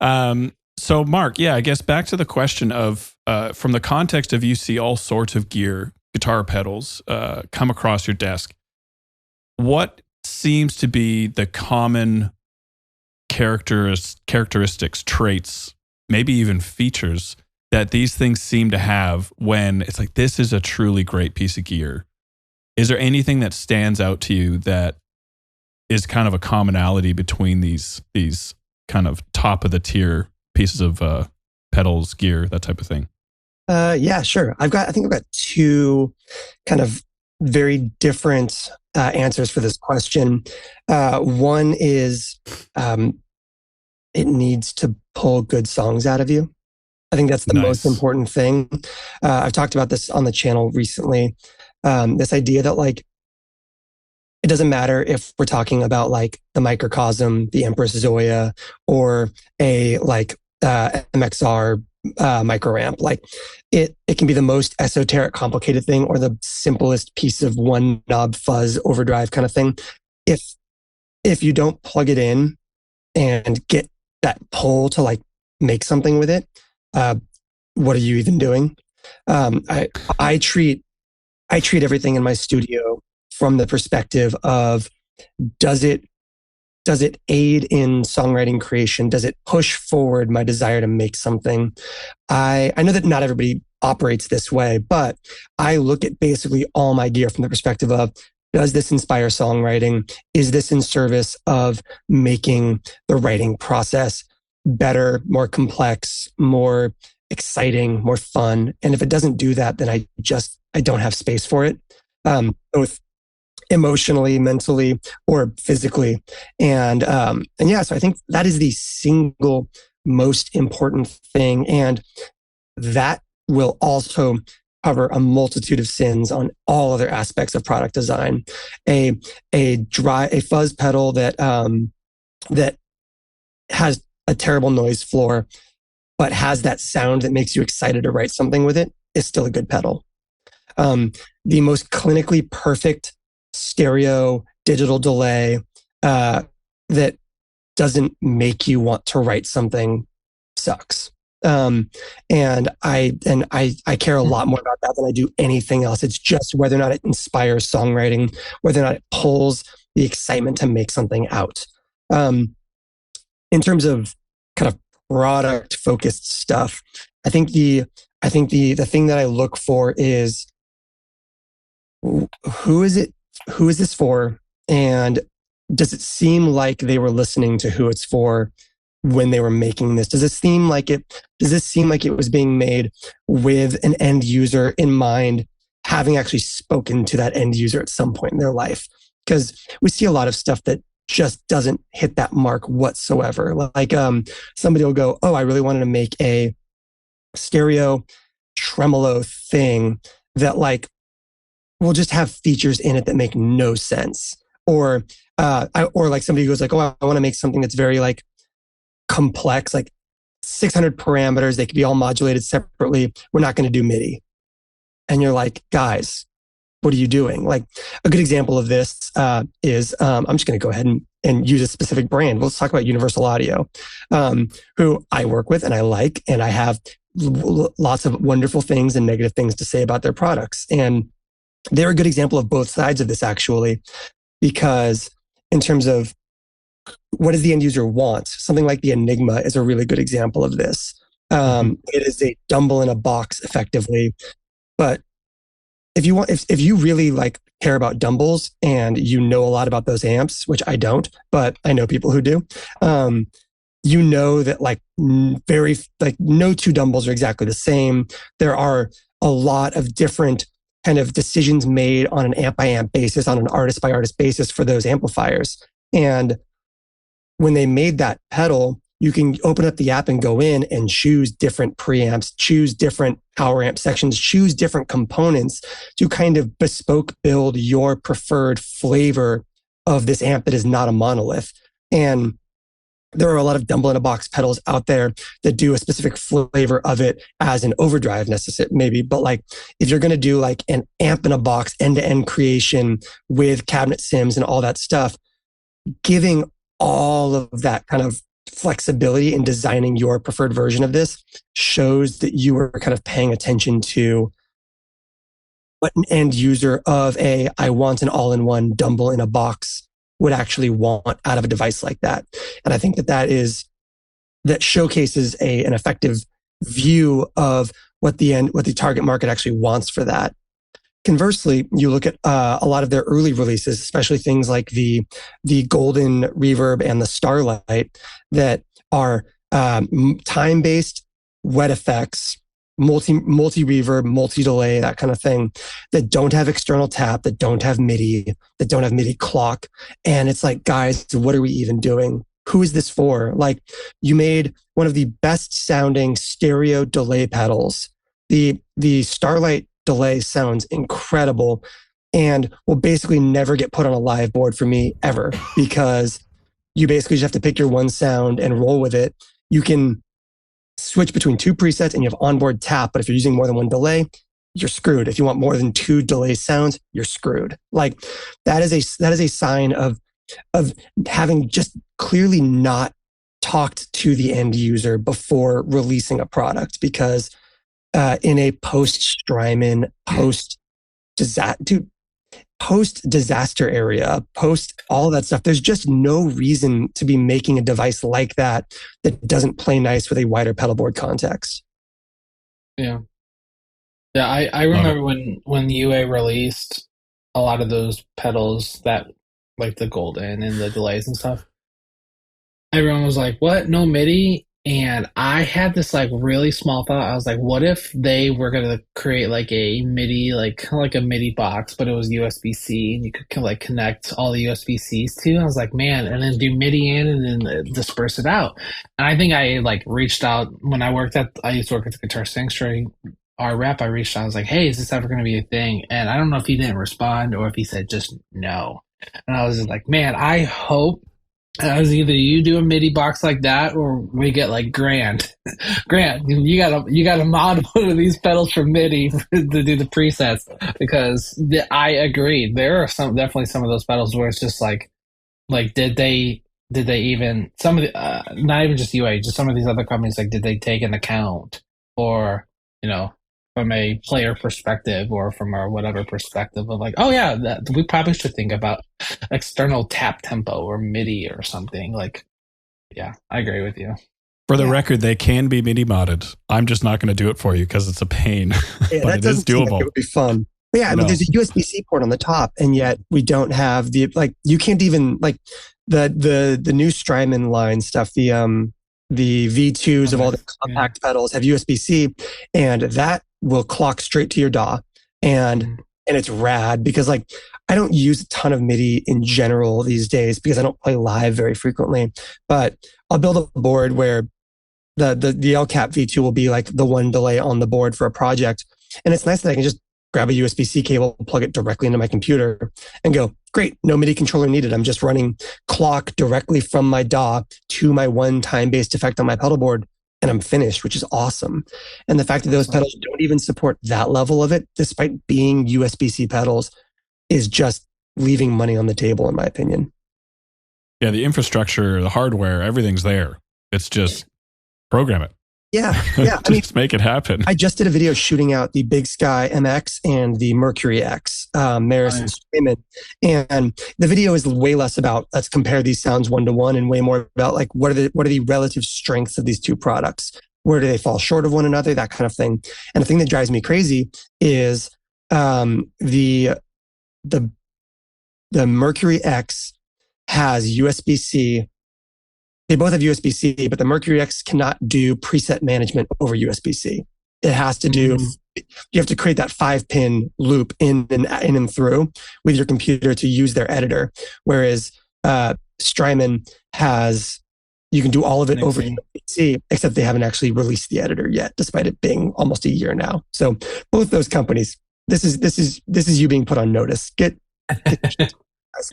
So Mark, I guess back to the question of, from the context of you see all sorts of gear, guitar pedals, come across your desk. What seems to be the common characteristics, traits, maybe even features that these things seem to have when it's like, this is a truly great piece of gear? Is there anything that stands out to you that is kind of a commonality between these kind of top of the tier pieces of pedals, gear, that type of thing? Yeah, sure. I think I've got two kind of very different answers for this question. One is it needs to pull good songs out of you. I think that's the most important thing. I've talked about this on the channel recently. This idea that like, it doesn't matter if we're talking about like the Microcosm, the Empress Zoya, or a like MXR micro amp. Like it can be the most esoteric, complicated thing, or the simplest piece of one knob fuzz overdrive kind of thing. If you don't plug it in and get that pull to like make something with it, what are you even doing? I treat everything in my studio from the perspective of, does it aid in songwriting creation? Does it push forward my desire to make something? I know that not everybody operates this way, but I look at basically all my gear from the perspective of, does this inspire songwriting? Is this in service of making the writing process better, more complex, more exciting, more fun? And if it doesn't do that, then I don't have space for it, both emotionally, mentally, or physically. And yeah, so I think that is the single most important thing. And that will also cover a multitude of sins on all other aspects of product design. A fuzz pedal that has a terrible noise floor, but has that sound that makes you excited to write something with it is still a good pedal. The most clinically perfect stereo digital delay that doesn't make you want to write something sucks. And I care a lot more about that than I do anything else. It's just whether or not it inspires songwriting, whether or not it pulls the excitement to make something out. In terms of kind of product focused stuff, I think the thing that I look for is who is this for, and does it seem like they were listening to who it's for when they were making this? Does this seem like it was being made with an end user in mind, having actually spoken to that end user at some point in their life? Because we see a lot of stuff that just doesn't hit that mark whatsoever. Like somebody will go, oh, I really wanted to make a stereo tremolo thing that like will just have features in it that make no sense. Or like somebody goes like, oh, I want to make something that's very like complex, like 600 parameters. They could be all modulated separately. We're not going to do MIDI. And you're like, guys, what are you doing? Like a good example of this is I'm just going to go ahead and use a specific brand. Let's talk about Universal Audio, who I work with and I like, and I have lots of wonderful things and negative things to say about their products. And they're a good example of both sides of this, actually, because in terms of what does the end user want? Something like the Enigma is a really good example of this. It is a dumble in a box, effectively. But if you really like care about dumbles and you know a lot about those amps, which I don't, but I know people who do, you know that like no two dumbles are exactly the same. There are a lot of different kind of decisions made on an amp by amp basis, on an artist by artist basis for those amplifiers. And when they made that pedal, you can open up the app and go in and choose different preamps, choose different power amp sections, choose different components to kind of bespoke build your preferred flavor of this amp that is not a monolith. And there are a lot of dumble in a box pedals out there that do a specific flavor of it as an overdrive necessary, maybe. But like, if you're going to do like an amp in a box end-to-end creation with cabinet sims and all that stuff, giving all of that kind of flexibility in designing your preferred version of this shows that you were kind of paying attention to what an end user of I want an all-in-one dumble in a box would actually want out of a device like that. And I think that showcases an effective view of what the target market actually wants for that. Conversely, you look at a lot of their early releases, especially things like the Golden Reverb and the Starlight, that are time-based wet effects, multi-reverb, multi-delay, that kind of thing, that don't have external tap, that don't have MIDI, that don't have MIDI clock. And it's like, guys, what are we even doing? Who is this for? Like, you made one of the best sounding stereo delay pedals. The Starlight delay sounds incredible and will basically never get put on a live board for me ever, because you basically just have to pick your one sound and roll with it. You can switch between two presets and you have onboard tap, but if you're using more than one delay, you're screwed. If you want more than two delay sounds, you're screwed. Like, that is a sign of having just clearly not talked to the end user before releasing a product, because in a post-Strymon, post-disaster area, post all that stuff, there's just no reason to be making a device like that doesn't play nice with a wider pedalboard context. Yeah. Yeah, I remember when the UA released a lot of those pedals, that like the Golden and the delays and stuff, everyone was like, what? No MIDI? And I had this like really small thought. I was like, what if they were gonna create like a MIDI, like kind of like a MIDI box, but it was USB-C, and you could like connect all the USB-Cs to. I was like, man, and then do MIDI in and then disperse it out. And I think I like reached out when I used to work at the Guitar Sanctuary. Our rep, I reached out. I was like, hey, is this ever going to be a thing? And I don't know if he didn't respond or if he said just no. And I was just like, man, I hope as either you do a MIDI box like that or we get like Grant. Grant, you gotta mod one of these pedals for MIDI to do the presets, because I agree. There are definitely some of those pedals where it's just like did they even, some of the not even just UA, just some of these other companies, like did they take an account, or from a player perspective or from our whatever perspective of like, oh yeah, we probably should think about external tap tempo or MIDI or something. Like, yeah, I agree with you. For the record, they can be MIDI modded. I'm just not going to do it for you because it's a pain, but it is doable. Like it would be fun. But yeah, I mean, there's a USB-C port on the top, and yet we don't have you can't even like the new Strymon line stuff, the V2s of all the compact pedals have USB-C, and that will clock straight to your DAW, and it's rad because like I don't use a ton of MIDI in general these days because I don't play live very frequently, but I'll build a board where the LCAP V2 will be like the one delay on the board for a project, and it's nice that I can just grab a USB-C cable, plug it directly into my computer, and go, great, no MIDI controller needed. I'm just running clock directly from my DAW to my one time-based effect on my pedal board, and I'm finished, which is awesome. And the fact that those pedals don't even support that level of it, despite being USB-C pedals, is just leaving money on the table, in my opinion. Yeah, the infrastructure, the hardware, everything's there. It's just program it. Yeah. Just make it happen. I just did a video shooting out the Big Sky MX and the Mercury X, Maris and Chairmen. And the video is way less about let's compare these sounds one to one, and way more about like what are the relative strengths of these two products? Where do they fall short of one another? That kind of thing. And the thing that drives me crazy is the Mercury X has USB-C. They both have USB-C, but the Mercury X cannot do preset management over USB-C. It has to do, you have to create that 5-pin loop in and through with your computer to use their editor. Whereas Strymon has, you can do all of it over USB-C, except they haven't actually released the editor yet, despite it being almost a year now. So both those companies, this is you being put on notice. Get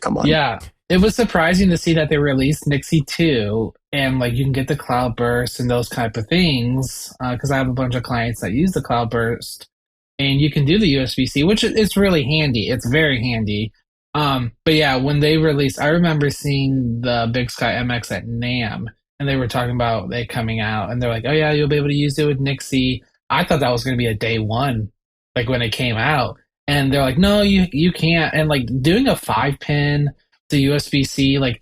come on. Yeah. It was surprising to see that they released Nixie 2, and like you can get the Cloudburst and those type of things, because I have a bunch of clients that use the Cloudburst, and you can do the USB-C, which is really handy. It's very handy. But yeah, when they released, I remember seeing the Big Sky MX at NAMM, and they were talking about it coming out, and they're like, oh yeah, you'll be able to use it with Nixie. I thought that was going to be a day one, like when it came out. And they're like, no, you can't. And like doing a 5-pin to USB-C, like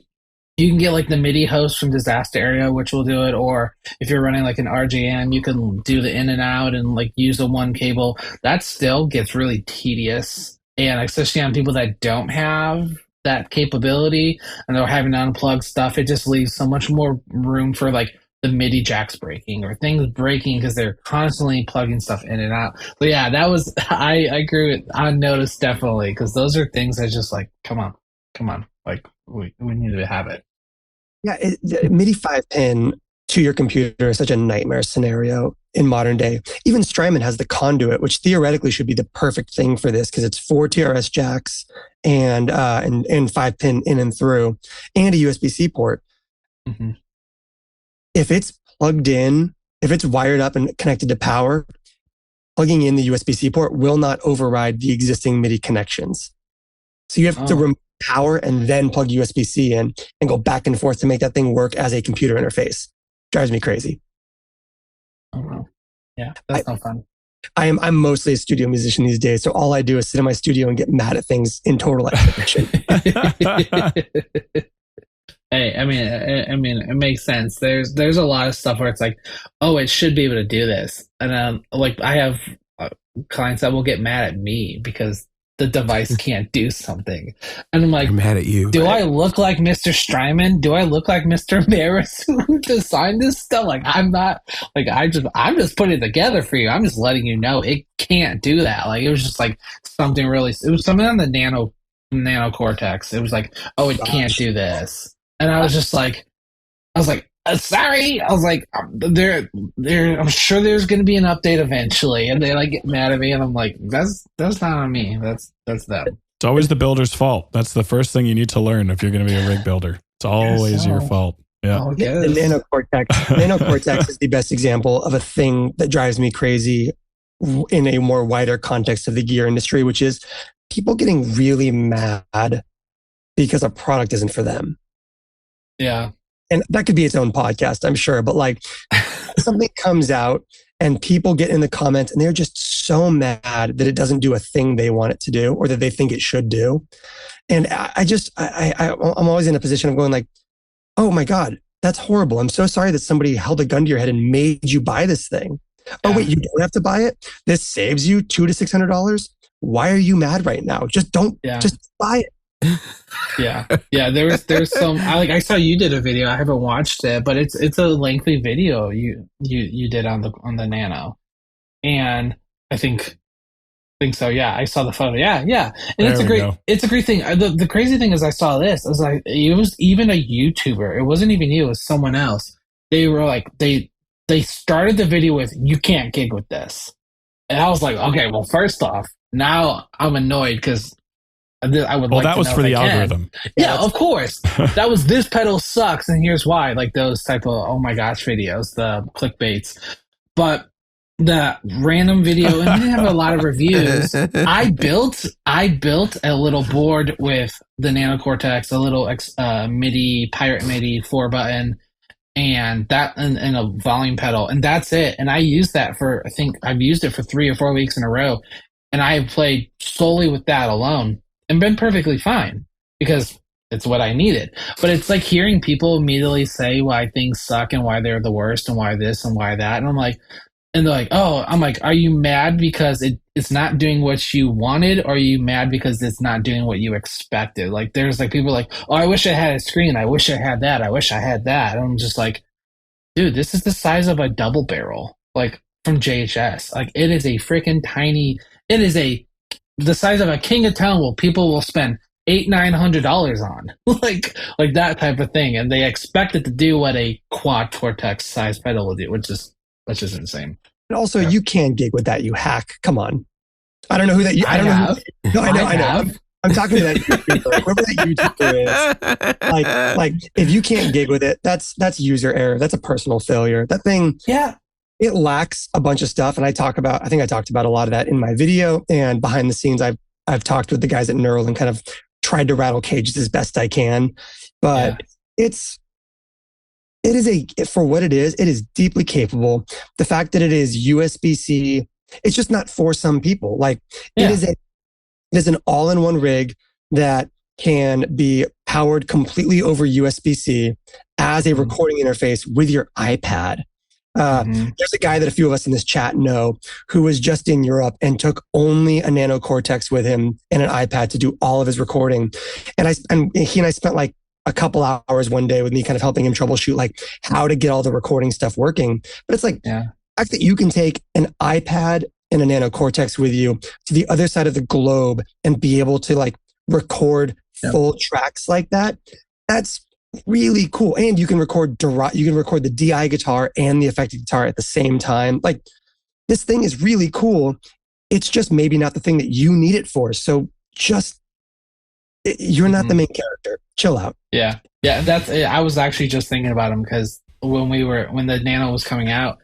you can get like the MIDI host from Disaster Area, which will do it. Or if you're running like an RJM, you can do the in and out and like use the one cable. That still gets really tedious. And especially on people that don't have that capability and they're having to unplug stuff, it just leaves so much more room for like the MIDI jacks breaking or things breaking because they're constantly plugging stuff in and out. So yeah, that was, I agree with, I noticed definitely, because those are things that just like, come on, like we need to have it. Yeah, the MIDI 5-pin to your computer is such a nightmare scenario in modern day. Even Strymon has the conduit, which theoretically should be the perfect thing for this because it's 4 TRS jacks and 5-pin in and through and a USB-C port. Mm-hmm. If it's plugged in, if it's wired up and connected to power, plugging in the USB-C port will not override the existing MIDI connections. So you have to remove power and then plug USB-C in and go back and forth to make that thing work as a computer interface. Drives me crazy. Oh, wow. Yeah, that's not fun. I'm mostly a studio musician these days, so all I do is sit in my studio and get mad at things in total exhibition. Hey, I mean, it makes sense. There's a lot of stuff where it's like, oh, it should be able to do this, and like I have clients that will get mad at me because the device can't do something. And I'm like, I'm mad at you. do I look like Mr. Strymon? Do I look like Mr. Maris who designed this stuff? Like, I'm not, like, I'm just putting it together for you. I'm just letting you know it can't do that. Like, it was just like something really, it was something on the nano cortex. It was like, oh, it can't do this. And I was like, sorry. I was like, I'm sure there's going to be an update eventually. And they like get mad at me. And I'm like, that's not on me. That's them. It's always the builder's fault. That's the first thing you need to learn if you're going to be a rig builder. It's always your fault. Yeah. The nanocortex is the best example of a thing that drives me crazy in a more wider context of the gear industry, which is people getting really mad because a product isn't for them. Yeah. And that could be its own podcast, I'm sure. But like something comes out and people get in the comments and they're just so mad that it doesn't do a thing they want it to do or that they think it should do. And I'm always in a position of going like, oh my God, that's horrible. I'm so sorry that somebody held a gun to your head and made you buy this thing. Yeah. Oh wait, you don't have to buy it? This saves you $200 to $600? Why are you mad right now? Just buy it. Yeah. There's some. I saw you did a video. I haven't watched it, but it's a lengthy video you did on the Nano, and I think so. Yeah, I saw the photo. Yeah, and it's a great thing. The crazy thing is I saw this. I was like, it was even a YouTuber. It wasn't even you. It was someone else. They were like they started the video with "You can't gig with this," and I was like, okay, well, first off, now I'm annoyed because. That was for the algorithm. Yeah, of course. That was this pedal sucks, and here's why. Like those type of oh my gosh videos, the clickbaits. But the random video, and they have a lot of reviews. I built a little board with the Nano Cortex, a little MIDI Pirate MIDI 4-button, and that and a volume pedal, and that's it. And I used that I think I've used it for 3 or 4 weeks in a row, and I have played solely with that alone. And been perfectly fine because it's what I needed. But it's like hearing people immediately say why things suck and why they're the worst and why this and why that. And I'm like, and they're like, oh, I'm like, are you mad because it's not doing what you wanted, or are you mad because it's not doing what you expected? Like there's like people like, oh, I wish I had a screen. I wish I had that. I wish I had that. And I'm just like, dude, this is the size of a double barrel, like from JHS. Like it is a freaking tiny, the size of a King of Town people will spend $800-900 on like that type of thing, and they expect it to do what a quad cortex size pedal will do, which is insane. And also, you can gig with that, you hack. Come on, I don't know who that. I don't know. I know. I'm talking to that YouTuber, whoever that YouTuber is. Like if you can't gig with it, that's user error. That's a personal failure. That thing. Yeah. It lacks a bunch of stuff, and I think I talked about a lot of that in my video, and behind the scenes, I've talked with the guys at Neural and kind of tried to rattle cages as best I can. But it is for what it is deeply capable. The fact that it is USB-C, it's just not for some people. Like it is an all-in-one rig that can be powered completely over USB-C as a recording interface with your iPad. There's a guy that a few of us in this chat know who was just in Europe and took only a Nano Cortex with him and an iPad to do all of his recording. And he and I spent like a couple hours one day with me kind of helping him troubleshoot like how to get all the recording stuff working. But it's like the fact that you can take an iPad and a Nano Cortex with you to the other side of the globe and be able to like record full tracks like that. That's really cool. And you can record the DI guitar and the affected guitar at the same time. Like this thing is really cool. It's just maybe not the thing that you need it for. So you're not the main character. Chill out. Yeah. That's it. I was actually just thinking about him because when the Nano was coming out,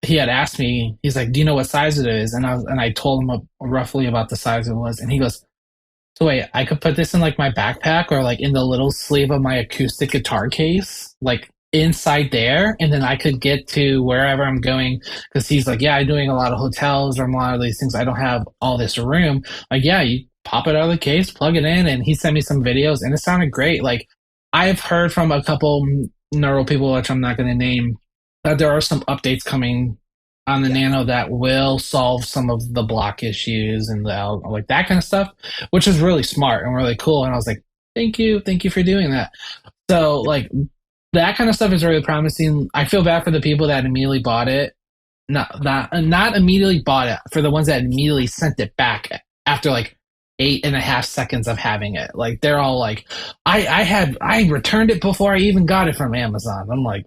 he had asked me, he's like, do you know what size it is? And I told him roughly about the size it was. And he goes, so wait, I could put this in like my backpack or like in the little sleeve of my acoustic guitar case, like inside there. And then I could get to wherever I'm going. Cause he's like, I'm doing a lot of hotels or a lot of these things. I don't have all this room. Like, you pop it out of the case, plug it in. And he sent me some videos and it sounded great. Like I've heard from a couple neural people, which I'm not going to name, that there are some updates coming on the Nano that will solve some of the block issues and like that kind of stuff, which is really smart and really cool. And I was like, thank you for doing that. So like that kind of stuff is really promising. I feel bad for the people that immediately bought it. Not immediately bought it, for the ones that immediately sent it back after like 8.5 seconds of having it. Like they're all like, I returned it before I even got it from Amazon. I'm like,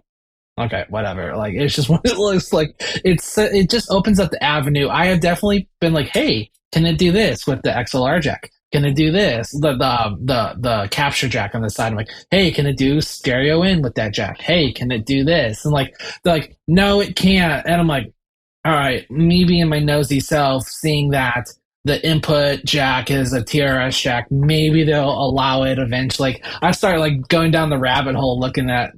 okay, whatever. Like it's just what it looks like. It just opens up the avenue. I have definitely been like, hey, can it do this with the XLR jack? Can it do this? The capture jack on the side. I'm like, hey, can it do stereo in with that jack? Hey, can it do this? And like, they're like, no, it can't. And I'm like, all right, me being my nosy self, seeing that the input jack is a TRS jack, maybe they'll allow it eventually. Like, I started like going down the rabbit hole looking at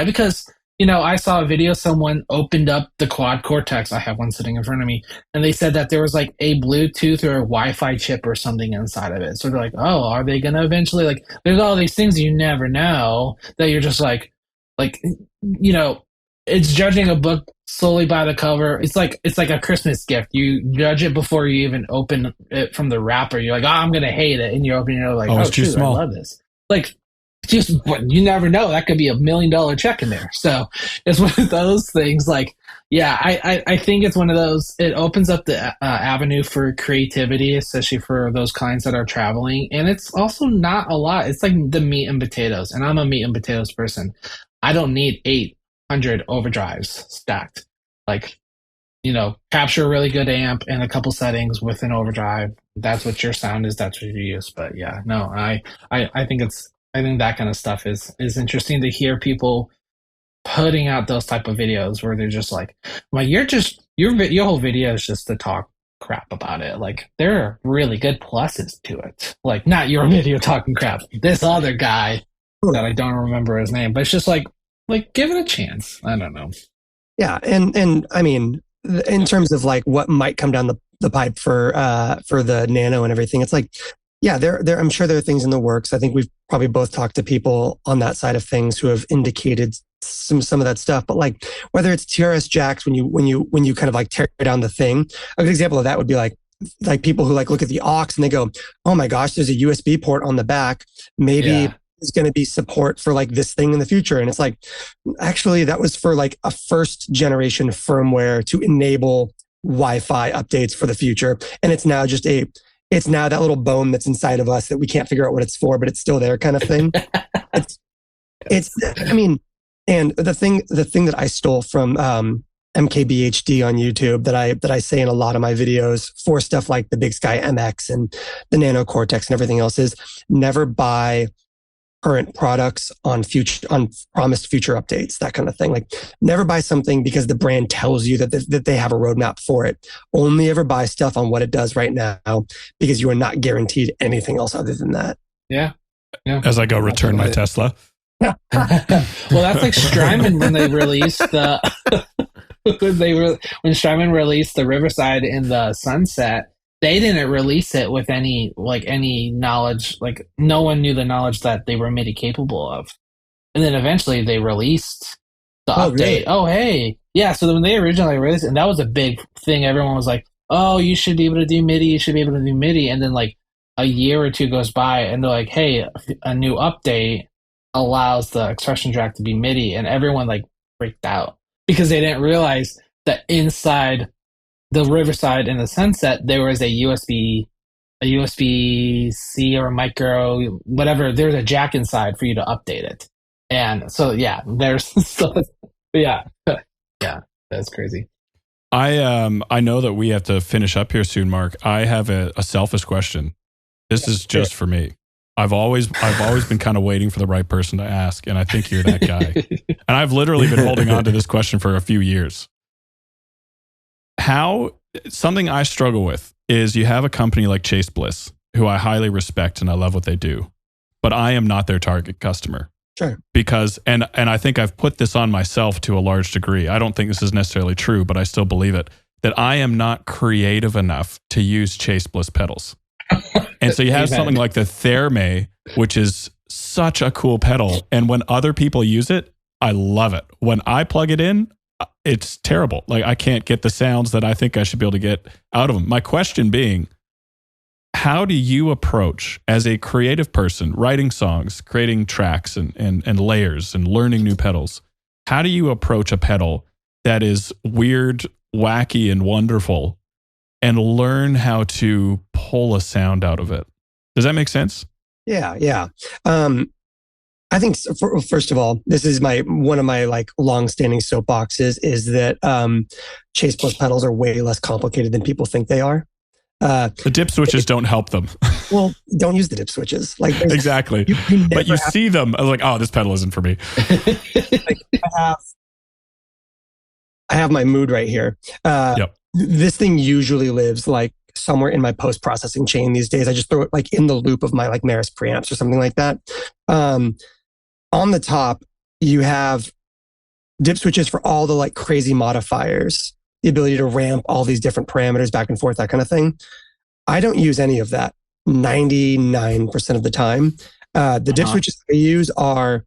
because I saw a video, someone opened up the quad cortex. I have one sitting in front of me, and they said that there was like a Bluetooth or a Wi-Fi chip or something inside of it. So they're like, oh, are they going to eventually, like, there's all these things you never know that you're just like, it's judging a book solely by the cover. It's like a Christmas gift. You judge it before you even open it from the wrapper. You're like, oh, I'm going to hate it. And you open it, you're like, it's too small. I love this. Like, just you never know, that could be $1 million check in there. So it's one of those things. Like, yeah, I think it's one of those. It opens up the avenue for creativity, especially for those clients that are traveling. And it's also not a lot. It's like the meat and potatoes, and I'm a meat and potatoes person. I don't need 800 overdrives stacked. Like, capture a really good amp and a couple settings with an overdrive. That's what your sound is. That's what you use. But yeah, no, I think that kind of stuff is interesting to hear people putting out those type of videos where they're just like, well, your whole video is just to talk crap about it. Like, there are really good pluses to it. Like, not your video talking crap. This other guy that I don't remember his name, but it's just like give it a chance. I don't know. Yeah, and I mean, in terms of like what might come down the pipe for the Nano and everything, it's like, yeah, there. I'm sure there are things in the works. I think we've probably both talked to people on that side of things who have indicated some of that stuff. But like, whether it's TRS jacks, when you kind of like tear down the thing, a good example of that would be like people who like look at the aux and they go, oh my gosh, there's a USB port on the back. Maybe there's going to be support for like this thing in the future. And it's like, actually, that was for like a first generation firmware to enable Wi-Fi updates for the future, and it's now just it's now that little bone that's inside of us that we can't figure out what it's for, but it's still there kind of thing. I mean, and the thing that I stole from MKBHD on YouTube that I say in a lot of my videos for stuff like the Big Sky MX and the Nano Cortex and everything else is never buy current products on promised future updates, that kind of thing. Like, never buy something because the brand tells you that they have a roadmap for it. Only ever buy stuff on what it does right now, because you are not guaranteed anything else other than that. Yeah. As I go return my Tesla. Well, that's like Strymon when they released when Strymon released the Riverside in the Sunset. They didn't release it with any knowledge. Like, no one knew the knowledge that they were MIDI capable of. And then eventually they released the update. Really? Oh, hey. Yeah, so when they originally released it, and that was a big thing, everyone was like, oh, you should be able to do MIDI, you should be able to do MIDI. And then like a year or two goes by and they're like, hey, a new update allows the expression track to be MIDI. And everyone like freaked out because they didn't realize that inside the Riverside and the Sunset, there was a USB-C or a micro, whatever. There's a jack inside for you to update it. And so, yeah, yeah, that's crazy. I know that we have to finish up here soon, Mark. I have a selfish question. This is just for me. I've always been kind of waiting for the right person to ask, and I think you're that guy. And I've literally been holding on to this question for a few years. Something I struggle with is you have a company like Chase Bliss, who I highly respect and I love what they do, but I am not their target customer. Sure. Because, and I think I've put this on myself to a large degree. I don't think this is necessarily true, but I still believe it, that I am not creative enough to use Chase Bliss pedals. And so you have something like the Therme, which is such a cool pedal. And when other people use it, I love it. When I plug it in, it's terrible. Like I can't get the sounds that I think I should be able to get out of them. My question being, how do you approach as a creative person, writing songs, creating tracks and layers and learning new pedals? How do you approach a pedal that is weird, wacky, and wonderful and learn how to pull a sound out of it? Does that make sense? Yeah. I think first of all, this is one of my like long-standing soapboxes is that Chase Plus pedals are way less complicated than people think they are. The dip switches don't help them. Well, don't use the dip switches. Like exactly. But you see them. I was like, oh, this pedal isn't for me. Like, I have my mood right here. Yep. This thing usually lives like somewhere in my post-processing chain these days. I just throw it like in the loop of my like Maris preamps or something like that. On the top, you have dip switches for all the like crazy modifiers, the ability to ramp all these different parameters back and forth, that kind of thing. I don't use any of that 99% of the time. The dip switches I use are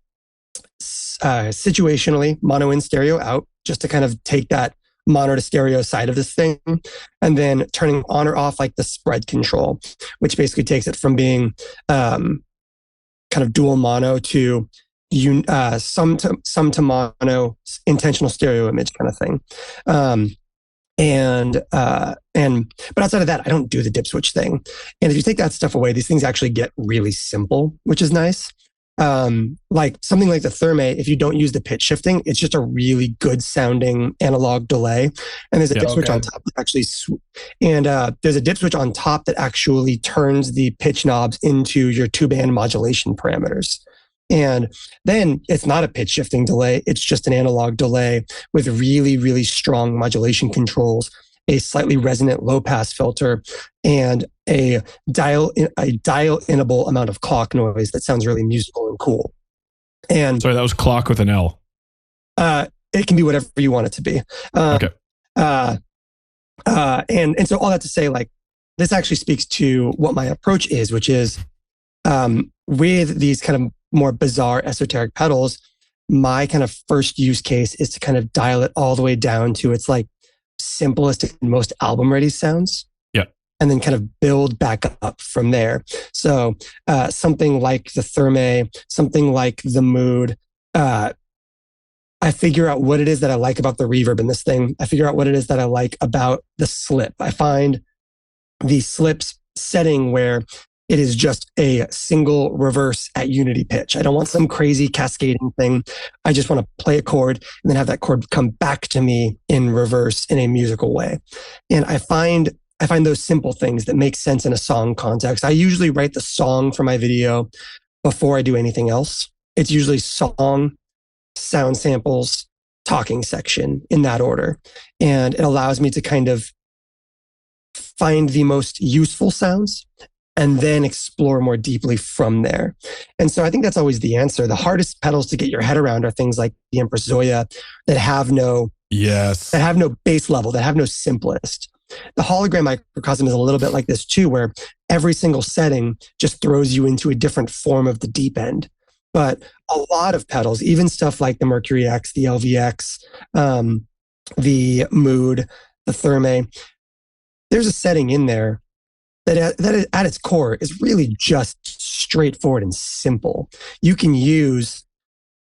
situationally mono in, stereo out, just to kind of take that mono to stereo side of this thing, and then turning on or off like the spread control, which basically takes it from being kind of dual mono to some to mono, intentional stereo image kind of thing. But outside of that, I don't do the dip switch thing. And if you take that stuff away, these things actually get really simple, which is nice. Like something like the Therme, if you don't use the pitch shifting, it's just a really good sounding analog delay. And there's a dip switch on top that actually, there's a dip switch on top that actually turns the pitch knobs into your 2-band modulation parameters. And then it's not a pitch shifting delay. It's just an analog delay with really, really strong modulation controls, a slightly resonant low pass filter, and a dial-inable amount of clock noise that sounds really musical and cool. And sorry, that was clock with an L. It can be whatever you want it to be. Okay. And so all that to say, like, this actually speaks to what my approach is, which is with these kind of more bizarre esoteric pedals, my kind of first use case is to kind of dial it all the way down to its like simplest and most album ready sounds. Yeah. And then kind of build back up from there. So something like the Therme, something like the Mood, I figure out what it is that I like about the reverb in this thing. I figure out what it is that I like about the slip. I find the slips setting where it is just a single reverse at unity pitch. I don't want some crazy cascading thing. I just want to play a chord and then have that chord come back to me in reverse in a musical way. And I find those simple things that make sense in a song context. I usually write the song for my video before I do anything else. It's usually song, sound samples, talking section in that order. And it allows me to kind of find the most useful sounds and then explore more deeply from there. And so I think that's always the answer. The hardest pedals to get your head around are things like the Empress Zoya that have no bass level, that have no simplest. The hologram microcosm is a little bit like this too, where every single setting just throws you into a different form of the deep end. But a lot of pedals, even stuff like the Mercury X, the LVX, the Mood, the Therme, there's a setting in there that at its core is really just straightforward and simple. You can use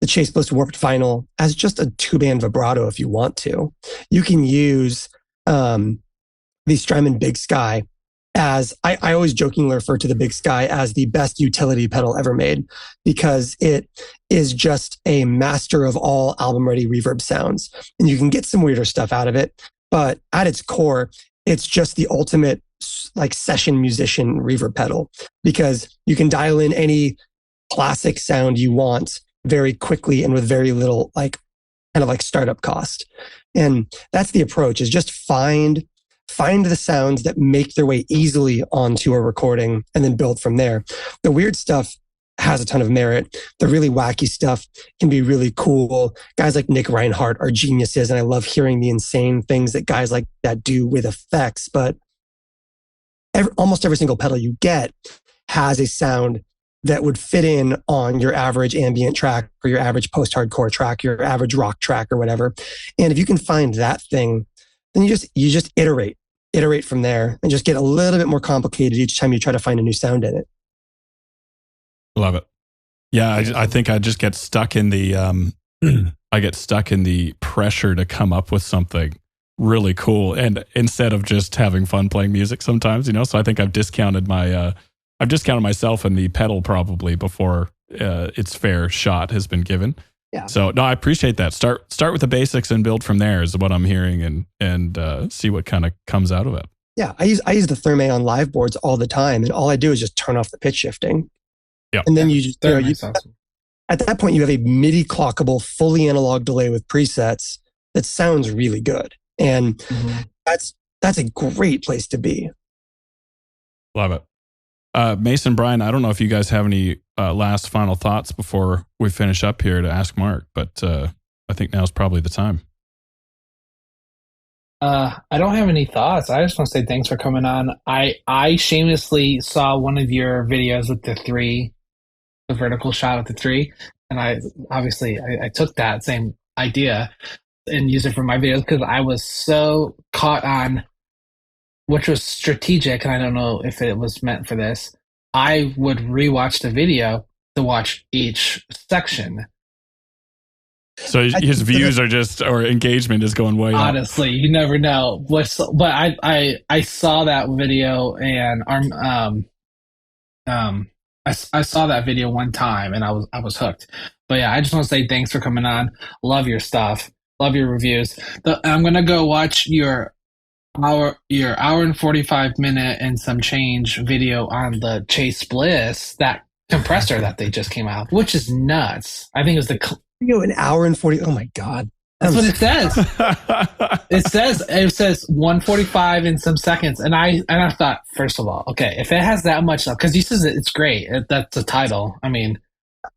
the Chase Bliss Warped Vinyl as just a 2-band vibrato if you want to. You can use the Strymon Big Sky as, I always jokingly refer to the Big Sky as the best utility pedal ever made, because it is just a master of all album-ready reverb sounds. And you can get some weirder stuff out of it, but at its core, it's just the ultimate like session musician reverb pedal, because you can dial in any classic sound you want very quickly and with very little like kind of like startup cost. And that's the approach, is just find the sounds that make their way easily onto a recording and then build from there. The weird stuff has a ton of merit. The really wacky stuff can be really cool. Guys like Nick Reinhardt are geniuses, and I love hearing the insane things that guys like that do with effects. But almost every single pedal you get has a sound that would fit in on your average ambient track or your average post-hardcore track, your average rock track or whatever. And if you can find that thing, then you just iterate from there and just get a little bit more complicated each time you try to find a new sound in it. Love it. Yeah, I think I just get stuck in the pressure to come up with something really cool, and instead of just having fun playing music sometimes, so I think I've discounted myself and the pedal probably before its fair shot has been given. Yeah. So no, I appreciate that. Start with the basics and build from there is what I'm hearing, and see what kind of comes out of it. Yeah, I use the Thermae on live boards all the time, and all I do is just turn off the pitch shifting. Yeah. And then you just awesome. At that point you have a MIDI clockable, fully analog delay with presets that sounds really good, and that's a great place to be. Love it. Mason, Brian, I don't know if you guys have any last final thoughts before we finish up here to ask Mark, but I think now's probably the time. I don't have any thoughts. I just want to say thanks for coming on. I shamelessly saw one of your videos with the vertical shot with the 3, and I took that same idea and used it for my videos because I was so caught on, which was strategic, and I don't know if it was meant for this. I would rewatch the video to watch each section. So his views or engagement is going way up. Honestly, you never know. But I saw that video, and I saw that video one time, and I was hooked. But yeah, I just want to say thanks for coming on. Love your stuff. Love your reviews. I'm gonna go watch your hour and 45 minute and some change video on the Chase Bliss, that compressor that they just came out, which is nuts. I think it was an hour and 40. Oh my God. That's what it says. It says 145 in some seconds. And I thought, first of all, okay, if it has that much stuff, because he says it's great. That's the title. I mean,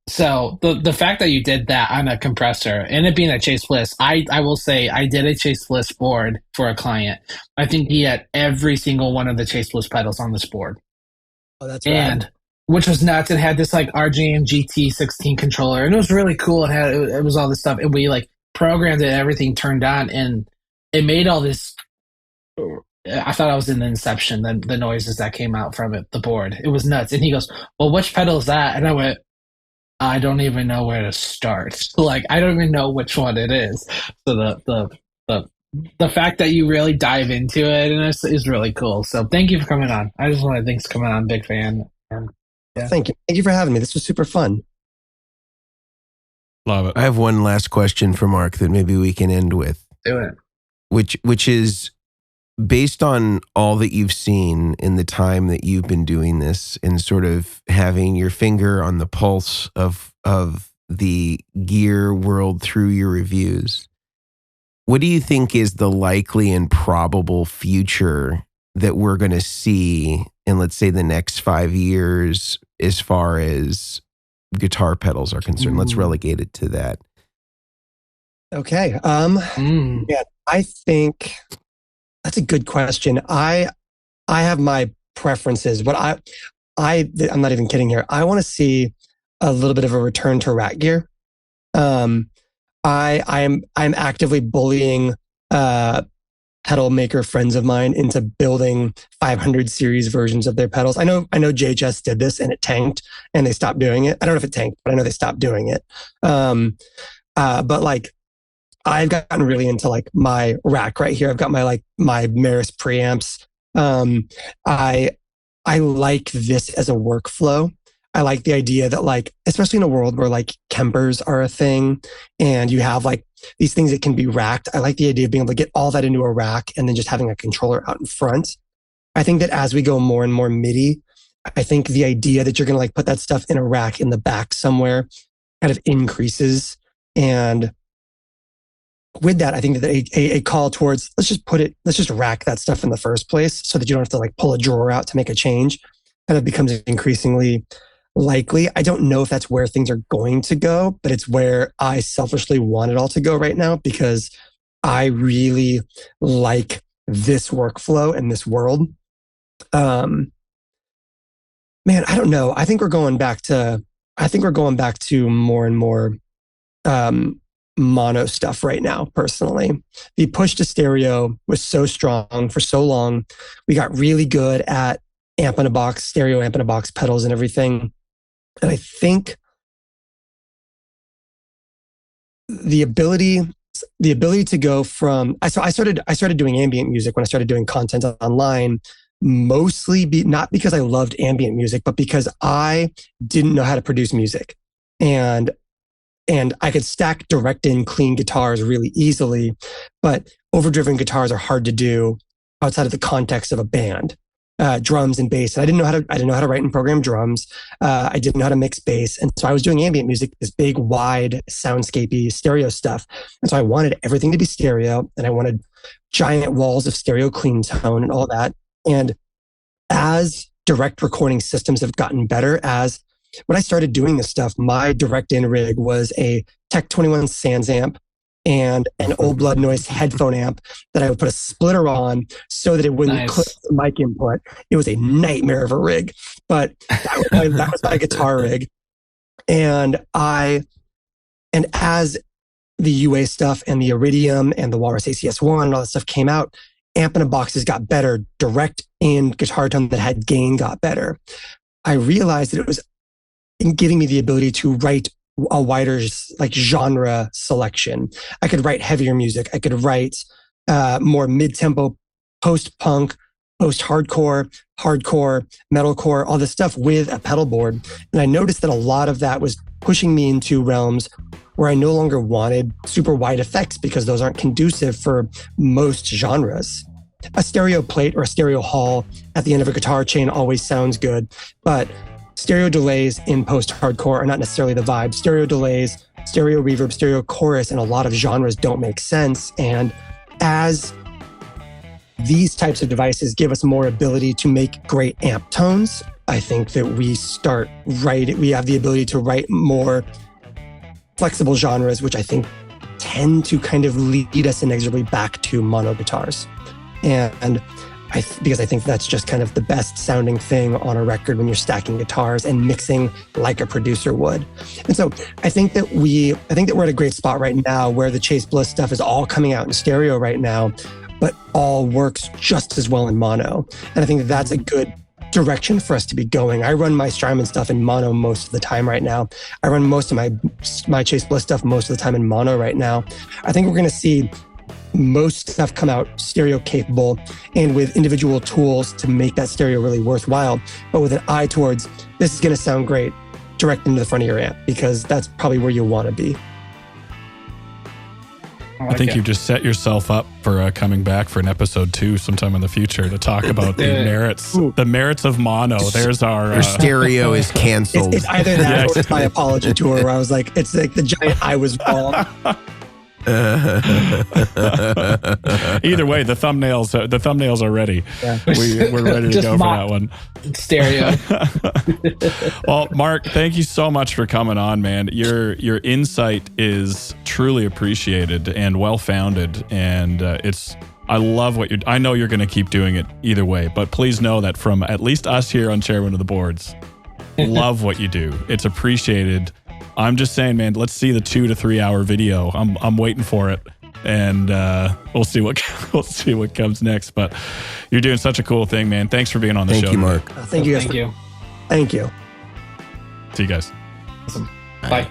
so the fact that you did that on a compressor and it being a Chase Bliss, I will say I did a Chase Bliss board for a client. I think he had every single one of the Chase Bliss pedals on this board. Oh, that's right. Which was nuts. It had this like RGM GT16 controller, and it was really cool. It was all this stuff, and we like programmed it, everything turned on, and it made all this. I thought I was in Inception. The noises that came out from it, the board, it was nuts. And he goes, "Well, which pedal is that?" And I went, "I don't even know where to start. Like, I don't even know which one it is." So the fact that you really dive into it and is really cool. So thank you for coming on. I just want to thanks for coming on. Big fan. Yeah. Thank you for having me. This was super fun. Love it. I have one last question for Mark that maybe we can end with. Do it. Which is based on all that you've seen in the time that you've been doing this and sort of having your finger on the pulse of the gear world through your reviews. What do you think is the likely and probable future that we're going to see in, let's say, the next 5 years as far as guitar pedals are concerned? Let's relegate it to that. Okay. Yeah, I think that's a good question. I have my preferences, but I'm not even kidding here. I want to see a little bit of a return to rack gear. I'm actively bullying pedal maker friends of mine into building 500 series versions of their pedals. I know JHS did this and it tanked and they stopped doing it. I don't know if it tanked, but I know they stopped doing it. But like, I've gotten really into like my rack right here. I've got my Maris preamps. I like this as a workflow. I like the idea that like, especially in a world where like Kempers are a thing and you have like these things that can be racked. I like the idea of being able to get all that into a rack and then just having a controller out in front. I think that as we go more and more MIDI, I think the idea that you're going to like put that stuff in a rack in the back somewhere kind of increases. And with that, I think that a call towards let's just rack that stuff in the first place so that you don't have to like pull a drawer out to make a change kind of becomes increasingly likely. I don't know if that's where things are going to go, but it's where I selfishly want it all to go right now because I really like this workflow and this world. Man, I don't know. I think we're going back to more and more mono stuff right now, personally. The push to stereo was so strong for so long. We got really good at amp in a box, stereo amp in a box pedals and everything. And I think the ability to go from, I started doing ambient music when I started doing content online, mostly not because I loved ambient music, but because I didn't know how to produce music. And I could stack direct in clean guitars really easily, but overdriven guitars are hard to do outside of the context of a band. Drums and bass. And I didn't know how to write and program drums. I didn't know how to mix bass. And so I was doing ambient music, this big, wide, soundscapey stereo stuff. And so I wanted everything to be stereo, and I wanted giant walls of stereo clean tone and all that. And as direct recording systems have gotten better, when I started doing this stuff, my direct in rig was a Tech 21 Sans amp and an Old Blood Noise headphone amp that I would put a splitter on so that it wouldn't clip the mic input. It was a nightmare of a rig, but that was my guitar rig. And as the UA stuff and the Iridium and the Walrus ACS1 and all that stuff came out, amp in a boxes got better. Direct in guitar tone that had gain got better. I realized that it was giving me the ability to write a wider genre selection. I could write heavier music. I could write more mid-tempo, post-punk, post-hardcore, hardcore, metalcore, all this stuff with a pedal board. And I noticed that a lot of that was pushing me into realms where I no longer wanted super wide effects because those aren't conducive for most genres. A stereo plate or a stereo hall at the end of a guitar chain always sounds good, but stereo delays in post-hardcore are not necessarily the vibe. Stereo delays, stereo reverb, stereo chorus in a lot of genres don't make sense. And as these types of devices give us more ability to make great amp tones, I think that we have the ability to write more flexible genres, which I think tend to kind of lead us inexorably back to mono guitars. And because I think that's just kind of the best sounding thing on a record when you're stacking guitars and mixing like a producer would. And so I think that we're at a great spot right now where the Chase Bliss stuff is all coming out in stereo right now, but all works just as well in mono. And I think that's a good direction for us to be going. I run my Strymon stuff in mono most of the time right now. I run most of my Chase Bliss stuff most of the time in mono right now. I think we're going to see most stuff come out stereo capable and with individual tools to make that stereo really worthwhile, but with an eye towards this is going to sound great direct into the front of your amp, because that's probably where you want to be. I think you just set yourself up for coming back for an episode 2 sometime in the future to talk about the merits of mono. There's our stereo is canceled. It's either that or it's my apology tour where I was like, it's like the giant I was wrong. Either way, the thumbnails are ready. Yeah. We're ready to go for that one. Stereo. Well, Mark, thank you so much for coming on, man. Your insight is truly appreciated and well founded, and I love what I know you're going to keep doing it either way, but please know that from at least us here on Chairmen of the Boards, love what you do. It's appreciated. I'm just saying, man, let's see the 2 to 3 hour video. I'm waiting for it, and we'll see what comes next. But you're doing such a cool thing, man. Thanks for being on the show. Thank you, Mark. Thank you guys. Thank you. Thank you. See you guys. Awesome. Bye.